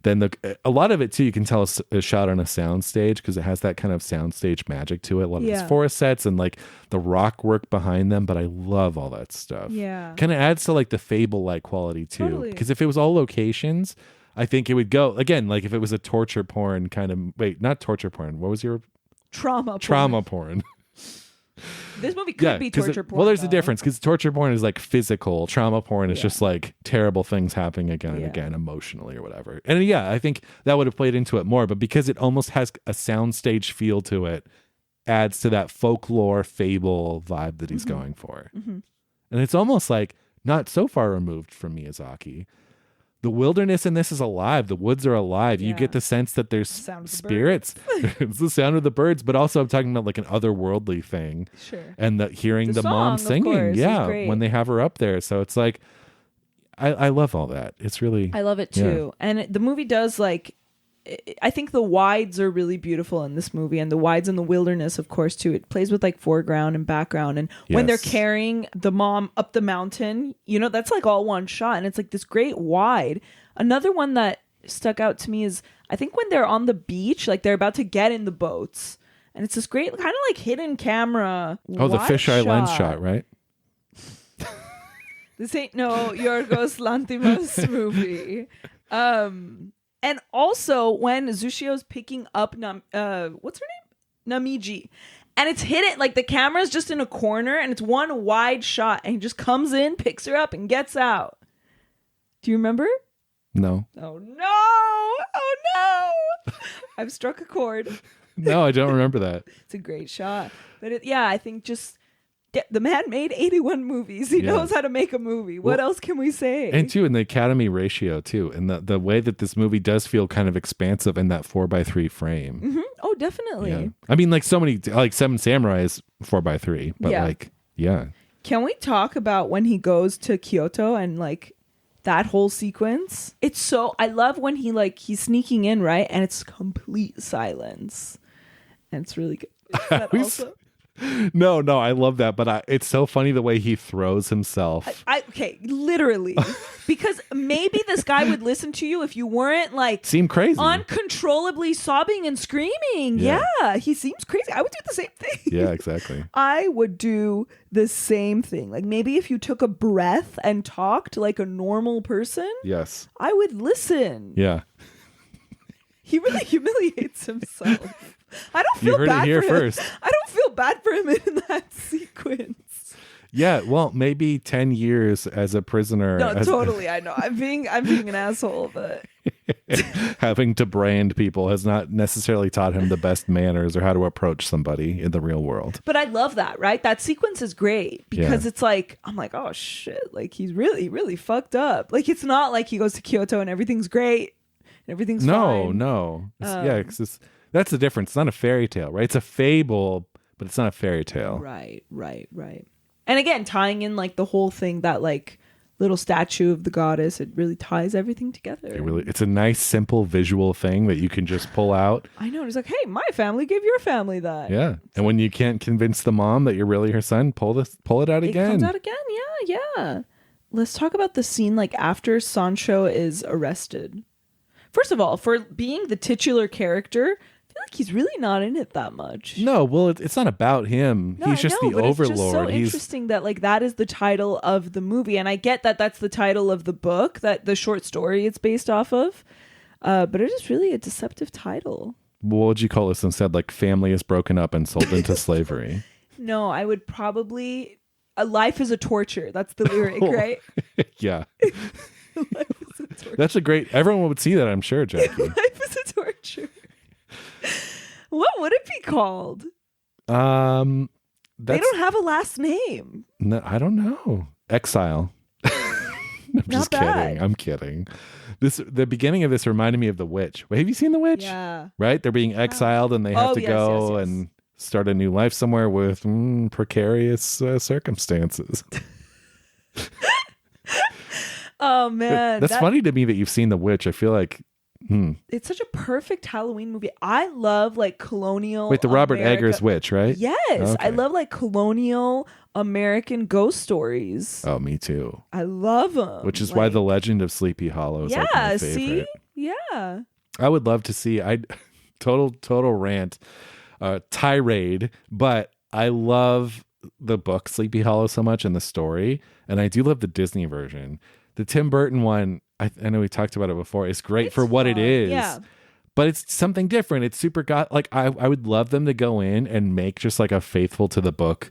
then a lot of it too you can tell is shot on a sound stage because it has that kind of soundstage magic to it. A lot of these forest sets and like the rock work behind them, but I love all that stuff. Kind of adds to like the fable like quality too, because if it was all locations, I think it would go again like if it was a torture porn kind of not torture porn, what was your trauma porn. This movie could be torture porn. Well, there's a difference because torture porn is like physical. Trauma porn is just like terrible things happening again and again emotionally or whatever. And I think that would have played into it more. But because it almost has a soundstage feel to it, adds to that folklore fable vibe that he's going for. And it's almost like not so far removed from Miyazaki. The wilderness in this is alive. The woods are alive. You get the sense that there's spirits. It's the sound of the birds, but also I'm talking about like an otherworldly thing. Sure. And hearing the mom singing. When they have her up there. So it's like, I love all that. It's really. I love it too. And the movie does like, I think the wides are really beautiful in this movie, and the wides in the wilderness, of course, too. It plays with like foreground and background. And when they're carrying the mom up the mountain, that's like all one shot. And it's like this great wide. Another one that stuck out to me is I think when they're on the beach, like they're about to get in the boats. And it's this great kind of like hidden camera. Oh, the fisheye lens shot, right? This ain't no Yorgos Lanthimos movie. And also when Zushio's picking up what's her name? Namiji. And it's hidden, like the camera's just in a corner and it's one wide shot and he just comes in, picks her up and gets out. Do you remember? No. Oh no. I've struck a chord. No, I don't remember that. It's a great shot. But I think just the man made 81 movies. He knows how to make a movie. What else can we say? And too, in the Academy ratio too, and the way that this movie does feel kind of expansive in that 4:3 frame. Oh, definitely. Yeah. I mean, like so many, like Seven Samurai is 4:3, but Can we talk about when he goes to Kyoto and like that whole sequence? It's so, I love when he's sneaking in, right? And it's complete silence. And it's really good. Is that also? No, I love that, but it's so funny the way he throws himself. Okay, literally, because maybe this guy would listen to you if you weren't like seem crazy, uncontrollably sobbing and screaming. Yeah, he seems crazy. I would do the same thing. Yeah, exactly. I would do the same thing. Like maybe if you took a breath and talked like a normal person. Yes, I would listen. Yeah, he really humiliates himself. I don't feel you heard bad it here for him. first. I don't feel bad for him in that sequence. Yeah, well, maybe 10 years as a prisoner. No, totally. I know. I'm being an asshole, but having to brand people has not necessarily taught him the best manners or how to approach somebody in the real world. But I love that, right? That sequence is great because it's like, I'm like, oh shit, like he's really, really fucked up. Like it's not like he goes to Kyoto and everything's great and everything's fine. No. That's the difference. It's not a fairy tale, right? It's a fable, but it's not a fairy tale. Right. And again, tying in like the whole thing, that like little statue of the goddess, it really ties everything together. It's a nice, simple visual thing that you can just pull out. I know. It's like, hey, my family gave your family that. Yeah. And when you can't convince the mom that you're really her son, pull it out again. It comes out again. Yeah. Let's talk about the scene like after Sancho is arrested. First of all, for being the titular character, I feel like he's really not in it that much. No, well, it's not about him. No, he's just the overlord. It's just so interesting that like that is the title of the movie, and I get that that's the title of the book, that the short story it's based off of, but it is really a deceptive title. What would you call this instead? Like family is broken up and sold into slavery. No, I would probably life is a torture. That's the lyric, right? Yeah. Life is a torture. That's a great. Everyone would see that, I'm sure, Jackie. Life is a torture. What would it be called? They don't have a last name. No, I don't know. Exile. I'm just kidding. I'm kidding. The beginning of this reminded me of The Witch. Wait, have you seen The Witch? Yeah. Right? They're being exiled and they have to go yes. and start a new life somewhere with precarious circumstances. Oh man, that's funny to me that you've seen The Witch. I feel like it's such a perfect Halloween movie. I love like colonial. Wait, the Robert Eggers Witch, right? Yes, okay. I love like colonial American ghost stories. Oh, me too. I love them. Which is why The Legend of Sleepy Hollow is like my favorite. See? Yeah. I would love to see. Total rant, tirade, but I love the book Sleepy Hollow so much and the story, and I do love the Disney version. The Tim Burton one, I know we talked about it before, is great for what it is. Yeah. But it's something different. It's super like I would love them to go in and make just like a faithful to the book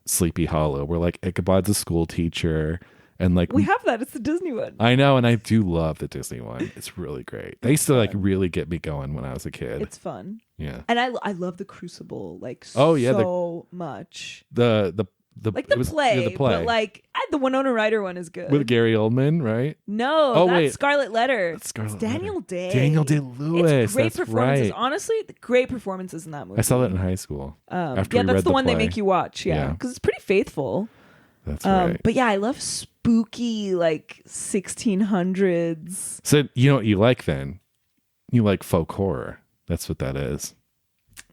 Sleepy Hollow, where like Ichabod's a school teacher and like we have that. It's the Disney one. I know, and I do love the Disney one. It's really great. They used to like really get me going when I was a kid. It's fun. Yeah. And I love the Crucible like so much. The play, but like the Winona Ryder one is good. With Gary Oldman, right? No, that's Scarlet Letter. It's Daniel Day. Daniel Day-Lewis. It's great that's performances. Right. Honestly, great performances in that movie. I saw that in high school. After we that's read the one play. they make you watch. Yeah, because it's pretty faithful. That's right. But yeah, I love spooky like 1600s. So you know what you like then? You like folk horror. That's what that is.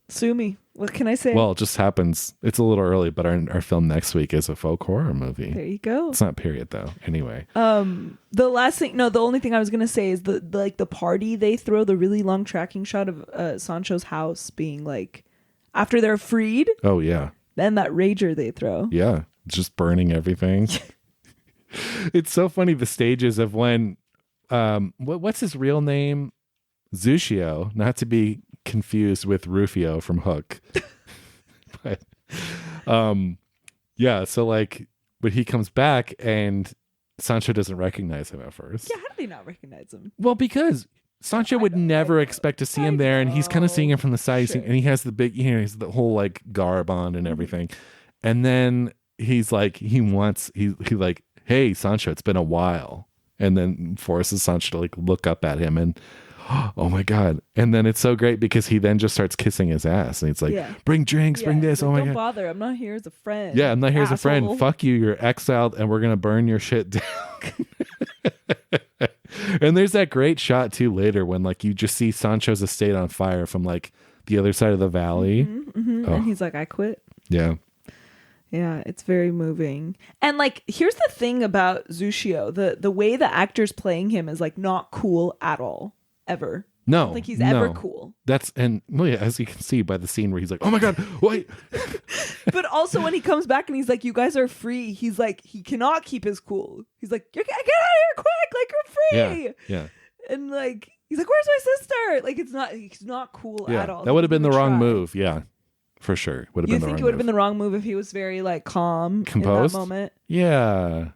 Sue me. What can I say? Well, it just happens. It's a little early, but our film next week is a folk horror movie. There you go. It's not period though. Anyway. The only thing I was gonna say is the party they throw, the really long tracking shot of Sancho's house being like after they're freed. Oh yeah. Then that rager they throw. Yeah. It's just burning everything. It's so funny the stages of when what's his real name? Zushio, not to be confused with Rufio from Hook. But yeah, so like when he comes back and Sancho doesn't recognize him at first. Yeah, how do they not recognize him? Well, because Sancho would never expect to see him there, and he's kind of seeing him from the side, and he has the big, he's the whole like garb on and everything. And then he's like, he like, hey, Sancho, it's been a while. And then forces Sancho to like look up at him and oh my God. And then it's so great because he then just starts kissing his ass and it's like, bring drinks, bring this. Like, oh my God. Don't bother. I'm not here as a friend. Yeah, I'm not here as a friend. Fuck you. You're exiled and we're going to burn your shit down. And there's that great shot too later when like you just see Sancho's estate on fire from like the other side of the valley. Oh. And he's like, I quit. Yeah. Yeah, it's very moving. And like, here's the thing about Zushio. The way the actor's playing him is like not cool at all. Ever. No. I don't think he's ever cool. As you can see by the scene where he's like, oh my God, wait. But also when he comes back and he's like, you guys are free. He's like, he cannot keep his cool. He's like, get out of here quick. Like, you're free. Yeah. And like, he's like, where's my sister? Like, he's not cool at all. That would have been the wrong move. Yeah. For sure. You think it would have been the wrong move if he was very like calm, composed in that moment? Yeah.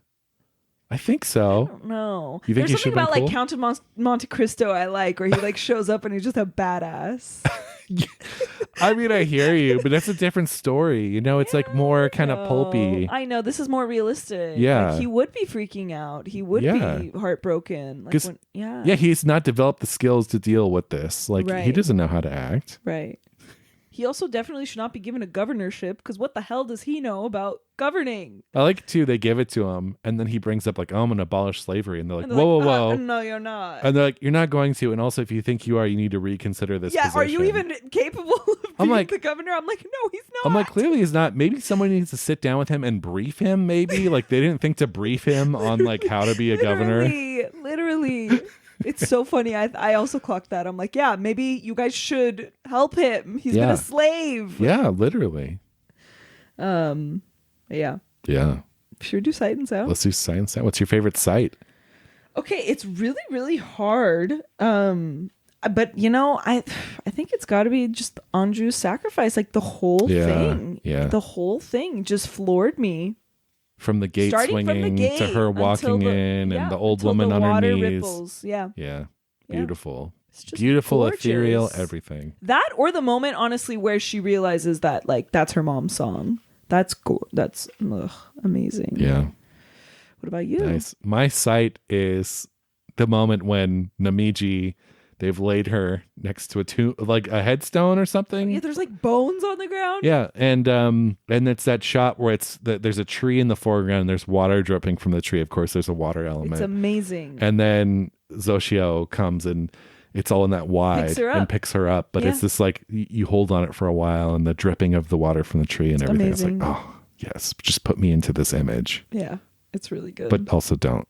I think so. I don't know. You think There's something about cool? like Count of Monte Cristo I like, where he like shows up and he's just a badass. I mean, I hear you, but that's a different story. You know, it's like more kind of pulpy. I know. This is more realistic. Yeah. Like, he would be freaking out. He would be heartbroken. Like Yeah, he's not developed the skills to deal with this. Like, he doesn't know how to act. Right. He also definitely should not be given a governorship because what the hell does he know about governing? I like too. They give it to him, and then he brings up like, "Oh, I'm gonna abolish slavery," and they're like, And they're "Whoa, like, whoa, whoa!" No, you're not. And they're like, "You're not going to." And also, if you think you are, you need to reconsider this. Yeah, position. are you even capable of being like- the governor? I'm like, no, he's not. I'm like, clearly he's not. Maybe someone needs to sit down with him and brief him. Maybe like they didn't think to brief him on like how to be a governor. Literally. It's so funny. I also clocked that. I'm like, yeah, maybe you guys should help him. He's been a slave. Yeah, literally. Yeah. Yeah. Should we do sight and sound? Let's do sight and sound. What's your favorite sight? Okay, it's really, really hard. But you know, I think it's got to be just Anju's sacrifice. Like the whole thing. Yeah. The whole thing just floored me. From the gate Starting from the swinging gate to her walking in and the old woman the on her water knees. ripples. Yeah. Yeah. Beautiful. It's just Beautiful, gorgeous. ethereal, everything. That or the moment, honestly, where she realizes that like that's her mom's song. That's amazing. Yeah. What about you? Nice. My sight is the moment when Namiji, they've laid her next to a tomb, like a headstone or something. Yeah, there's like bones on the ground. Yeah, and it's that shot where there's a tree in the foreground and there's water dripping from the tree. Of course, there's a water element. It's amazing. And then Zoshio comes and it's all in that wide and picks her up. But it's this like you hold on it for a while and the dripping of the water from the tree and everything. Amazing. It's like, oh yes, just put me into this image. Yeah, it's really good. But also don't.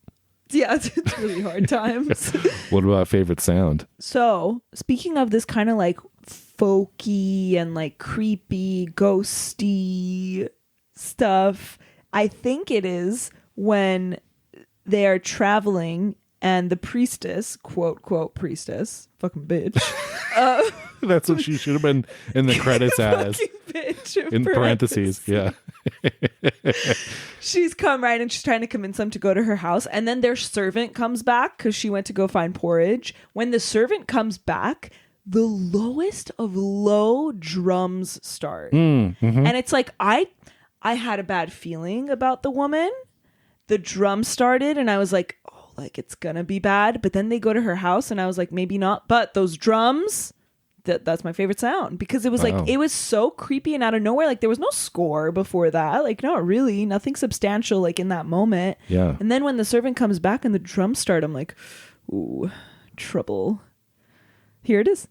Yeah, it's really hard times. What about favorite sound? So, speaking of this kind of like folky and like creepy, ghosty stuff, I think it is when they are traveling and the priestess, quote priestess, fucking bitch. That's what she should have been in the credits as. Bitch, in parentheses. Yeah. She's come right and she's trying to convince them to go to her house. And then their servant comes back because she went to go find porridge. When the servant comes back, the lowest of low drums start. And it's like, I had a bad feeling about the woman. The drum started and I was like, oh, like it's gonna be bad. But then they go to her house and I was like, maybe not. But those drums, that's my favorite sound because it was like, it was so creepy and out of nowhere. Like there was no score before that. Like not really, nothing substantial like in that moment. Yeah. And then when the servant comes back and the drums start, I'm like, ooh, trouble. Here it is.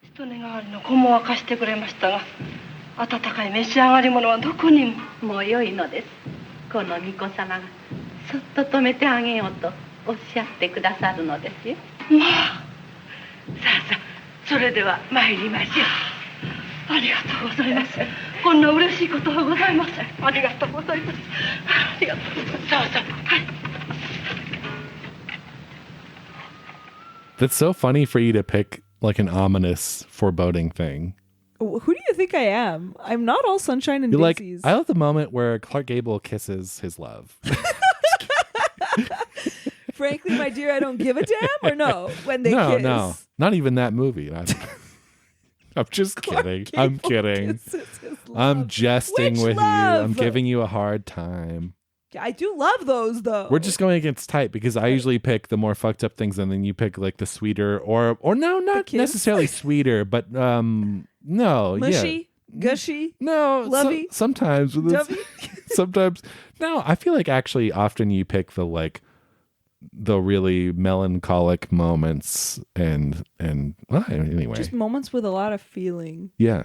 一年代わりの子も沸かしてくれましたが、温かい召し上がり物はどこにも。もう良いのです。この巫女様がそっと止めてあげようとおっしゃってくださるのですよ。まあ、さあさあ、それでは参りましょう。ありがとうございます。こんな嬉しいことはございません。ありがとうございます。ありがとうございます。さあさあ、はい。That's so funny for you to pick like an ominous, foreboding thing. Who do you think I am? I'm not all sunshine and You're like, daisies. I love the moment where Clark Gable kisses his love. Frankly, my dear, I don't give a damn or no when they kiss. No, not even that movie. I'm just kidding. I'm kidding. I'm jesting with you. I'm giving you a hard time. I do love those though. We're just going against type because I usually pick the more fucked up things and then you pick like the sweeter or no, not necessarily sweeter, but no. Mushy, gushy, no, lovey, sometimes sometimes no, I feel like actually often you pick the like the really melancholic moments and well, anyway. Just moments with a lot of feeling. Yeah.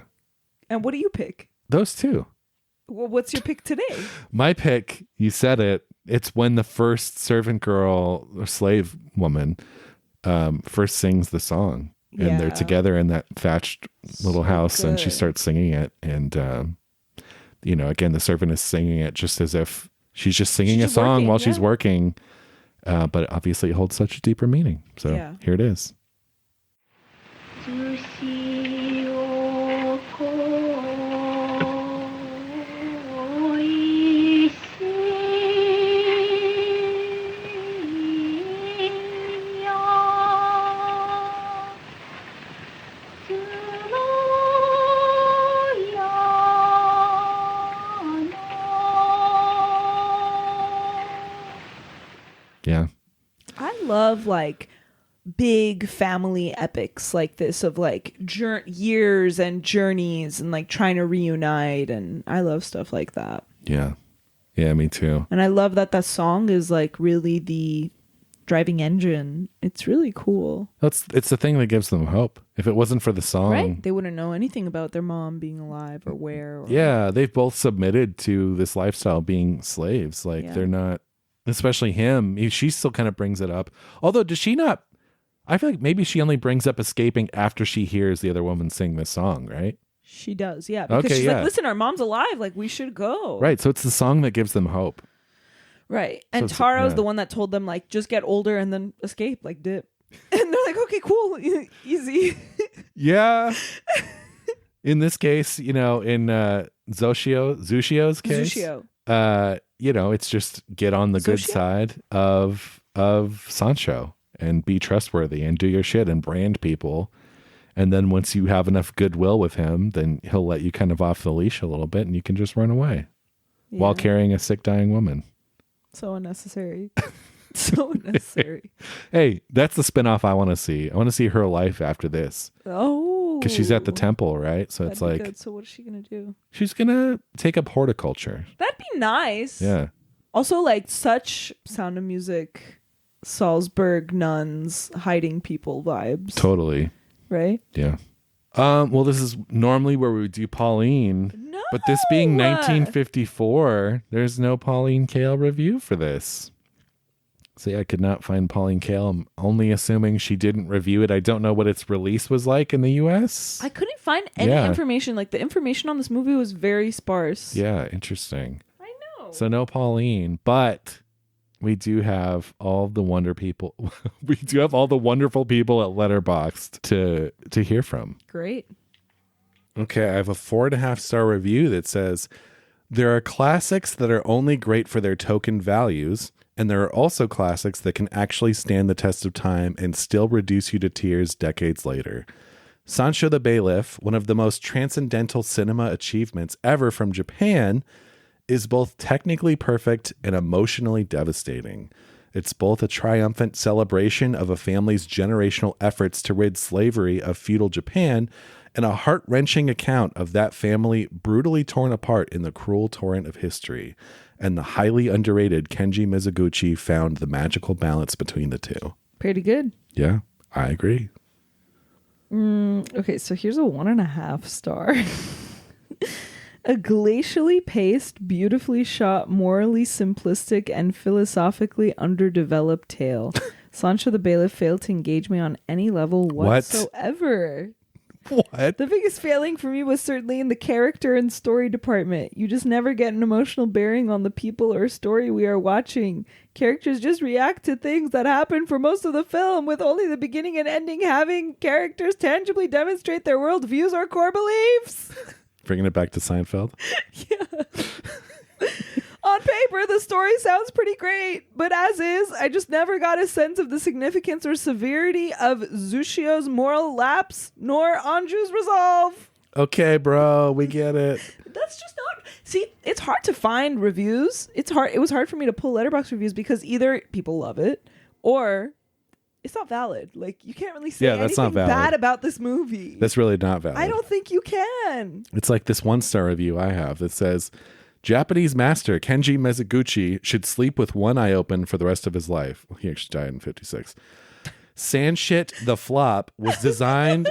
And what do you pick? Those two. Well, what's your pick today? My pick, you said it, it's when the first servant girl or slave woman first sings the song. And they're together in that thatched little house and she starts singing it. And, again, the servant is singing it just as if she's just singing a song while she's working. But obviously it holds such a deeper meaning. So here it is. Yeah. I love like big family epics like this of like years and journeys and like trying to reunite, and I love stuff like that. Yeah, me too. And I love that song is like really the driving engine. It's really cool. It's the thing that gives them hope. If it wasn't for the song, right, they wouldn't know anything about their mom being alive or where. Or... Yeah, they've both submitted to this lifestyle being slaves. Like they're not, especially him. She still kind of brings it up. Although, does she not? I feel like maybe she only brings up escaping after she hears the other woman sing this song, right? She does, yeah. Because she's like, listen, our mom's alive. Like, we should go. Right, so it's the song that gives them hope. Right. And so Taro's the one that told them, like, just get older and then escape, like dip. And they're like, okay, cool. Easy. Yeah. In this case, in Zushio's case, it's just get on the good side of Sansho and be trustworthy and do your shit and brand people. And then once you have enough goodwill with him, then he'll let you kind of off the leash a little bit and you can just run away while carrying a sick, dying woman. So unnecessary. So unnecessary. Hey, that's the spinoff I want to see. I want to see her life after this. Oh. Because she's at the temple, right? So it's like... Good. So what is she going to do? She's going to take up horticulture. That'd be nice. Yeah. Also, like, such Sound of Music, Salzburg nuns, hiding people vibes. Totally. Right? Yeah. Well, this is normally where we would do Pauline. No! But this being 1954, there's no Pauline Kael review for this. See, I could not find Pauline Kael. I'm only assuming she didn't review it. I don't know what its release was like in the U.S. I couldn't find any information. Like, the information on this movie was very sparse. Yeah, interesting. I know. So no Pauline, but we do have all the wonder people. We do have all the wonderful people at Letterboxd to hear from. Great. Okay, I have a 4.5-star review that says, there are classics that are only great for their token values, and there are also classics that can actually stand the test of time and still reduce you to tears decades later. Sansho the Bailiff, one of the most transcendental cinema achievements ever from Japan, is both technically perfect and emotionally devastating. It's both a triumphant celebration of a family's generational efforts to rid slavery of feudal Japan and a heart-wrenching account of that family brutally torn apart in the cruel torrent of history. And the highly underrated Kenji Mizoguchi found the magical balance between the two. Pretty good. Yeah, I agree. Okay, so here's a 1.5 star. A glacially paced, beautifully shot, morally simplistic, and philosophically underdeveloped tale. Sansho the Bailiff failed to engage me on any level whatsoever. What? The biggest failing for me was certainly in the character and story department. You just never get an emotional bearing on the people or story we are watching. Characters just react to things that happen for most of the film, with only the beginning and ending having characters tangibly demonstrate their worldviews or core beliefs. Bringing it back to Seinfeld? Yeah. On paper, the story sounds pretty great, but as is, I just never got a sense of the significance or severity of Zushio's moral lapse, nor Anju's resolve. Okay, bro, we get it. That's just not... See, it's hard to find reviews. It was hard for me to pull Letterboxd reviews because either people love it or it's not valid. Like, you can't really say anything bad about this movie. That's really not valid. I don't think you can. It's like this 1-star review I have that says... Japanese master Kenji Mizoguchi should sleep with one eye open for the rest of his life. Well, he actually died in 1956. Sandshit the Flop was designed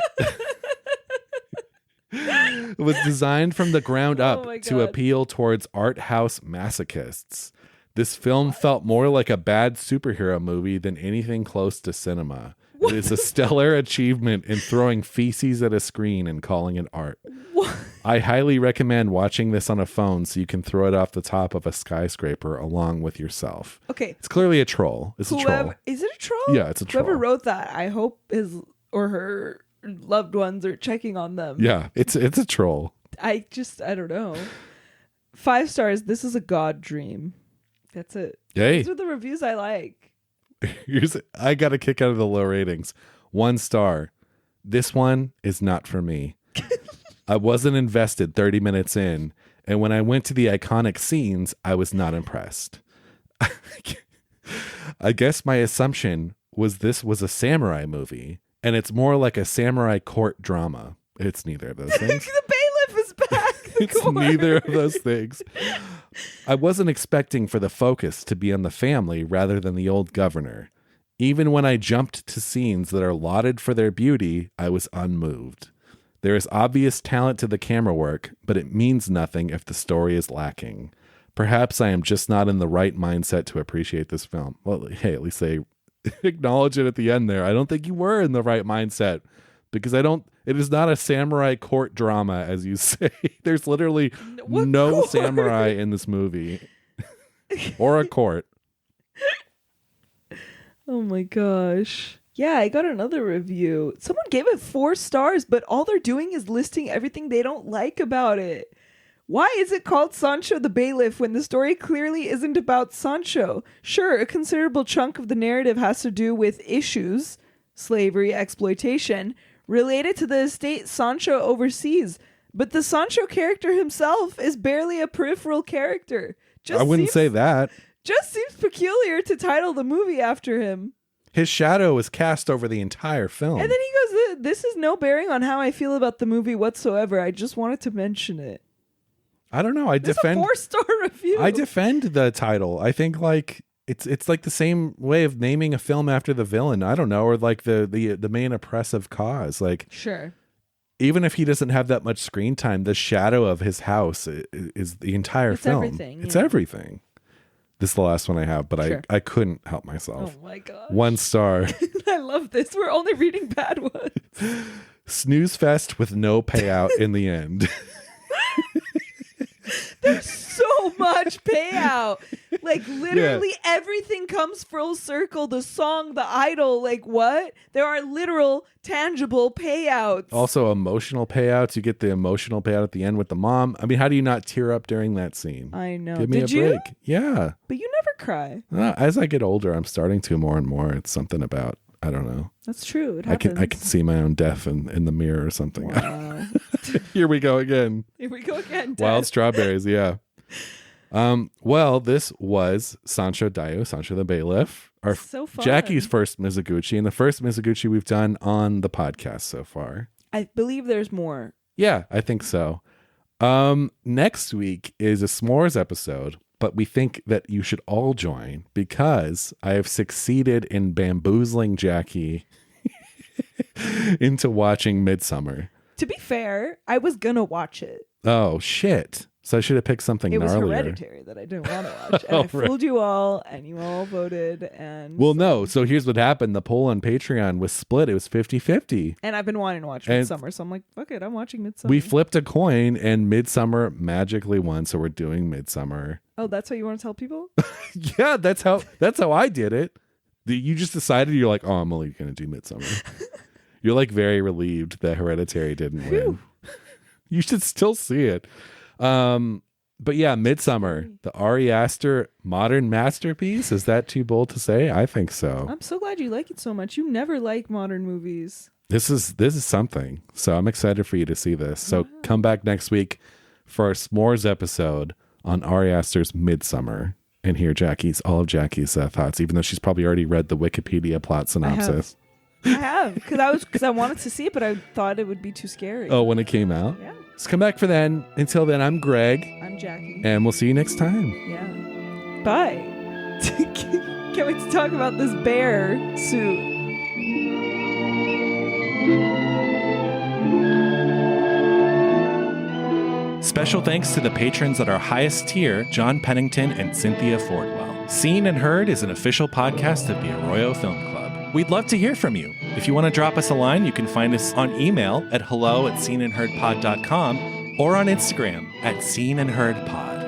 from the ground up to appeal towards art house masochists. This film felt more like a bad superhero movie than anything close to cinema. It is a stellar achievement in throwing feces at a screen and calling it art. What? I highly recommend watching this on a phone so you can throw it off the top of a skyscraper along with yourself. Okay. It's clearly a troll. It's a troll. Is it a troll? Yeah, it's a troll. Whoever wrote that, I hope his or her loved ones are checking on them. Yeah, it's a troll. I don't know. 5 stars. This is a god dream. That's it. Hey. These are the reviews I like. I got a kick out of the low ratings. 1 star. This one is not for me. I wasn't invested 30 minutes in, and when I went to the iconic scenes, I was not impressed. I guess my assumption this was a samurai movie, and it's more like a samurai court drama. It's neither of those things. The bailiff is back. It's neither of those things. I wasn't expecting for the focus to be on the family rather than the old governor. Even when I jumped to scenes that are lauded for their beauty, I was unmoved. There is obvious talent to the camera work, but it means nothing if the story is lacking. Perhaps I am just not in the right mindset to appreciate this film. Well, hey, at least they acknowledge it at the end there. I don't think you were in the right mindset because it is not a samurai court drama, as you say. There's literally no samurai in this movie or a court. Oh my gosh. Yeah, I got another review. Someone gave it 4 stars, but all they're doing is listing everything they don't like about it. Why is it called Sansho the Bailiff when the story clearly isn't about Sansho? Sure, a considerable chunk of the narrative has to do with issues, slavery, exploitation, related to the estate Sansho oversees. But the Sansho character himself is barely a peripheral character. I wouldn't say that. Just seems peculiar to title the movie after him. His shadow is cast over the entire film. And then he goes, this is no bearing on how I feel about the movie whatsoever. I just wanted to mention it. I don't know. It's a 4-star review. I defend the title. I think like it's like the same way of naming a film after the villain. I don't know, or like the main oppressive cause. Like, sure. Even if he doesn't have that much screen time, the shadow of his house is the entire film. Everything, it's everything. This is the last one I have, but sure. I couldn't help myself. Oh my gosh. 1 star. I love this. We're only reading bad ones. Snooze fest with no payout in the end. There's so much payout. Like literally everything comes full circle. The song, the idol, like what? There are literal tangible payouts. Also emotional payouts. You get the emotional payout at the end with the mom. I mean, how do you not tear up during that scene? I know. Give me Did a you? break. Yeah. But you never cry. As I get older, I'm starting to more and more. It's something about, I don't know. That's true. It happens. I can see my own death in the mirror or something. Wow. Here we go again. Death. Wild strawberries, yeah. Well, this was Sansho the Bailiff. So fun. Jackie's first Mizoguchi, and the first Mizoguchi we've done on the podcast so far. I believe there's more. Yeah, I think so. Next week is a s'mores episode, but we think that you should all join because I have succeeded in bamboozling Jackie into watching Midsummer. To be fair, I was gonna watch it. Oh, shit. So I should have picked something gnarlier. It was Hereditary that I didn't want to watch. And I fooled you all, and you all voted. And well, no. So here's what happened. The poll on Patreon was split. It was 50-50. And I've been wanting to watch Midsummer, so I'm like, fuck it, I'm watching Midsummer. We flipped a coin, and Midsummer magically won, so we're doing Midsummer. Oh, that's what you want to tell people? Yeah, that's how I did it. You just decided, you're like, oh, I'm only going to do Midsummer. You're like very relieved that Hereditary didn't win. You should still see it. But yeah, Midsummer, the Ari Aster modern masterpiece. Is that too bold to say? I think so. I'm so glad you like it so much. You never like modern movies. This is something. So I'm excited for you to see this. So come back next week for our s'mores episode on Ari Aster's Midsummer and hear all of Jackie's thoughts, even though she's probably already read the Wikipedia plot synopsis. I have because I wanted to see it, but I thought it would be too scary. Oh, when it came out? Yeah. Let's come back for then. Until then, I'm Greg. I'm Jackie. And we'll see you next time. Yeah. Bye. Can't wait to talk about this bear suit. Special thanks to the patrons at our highest tier, John Pennington and Cynthia Fordwell. Seen and Heard is an official podcast of the Arroyo Film Club. We'd love to hear from you. If you want to drop us a line, you can find us on email at hello@seenandheardpod.com or on Instagram @seenandheardpod.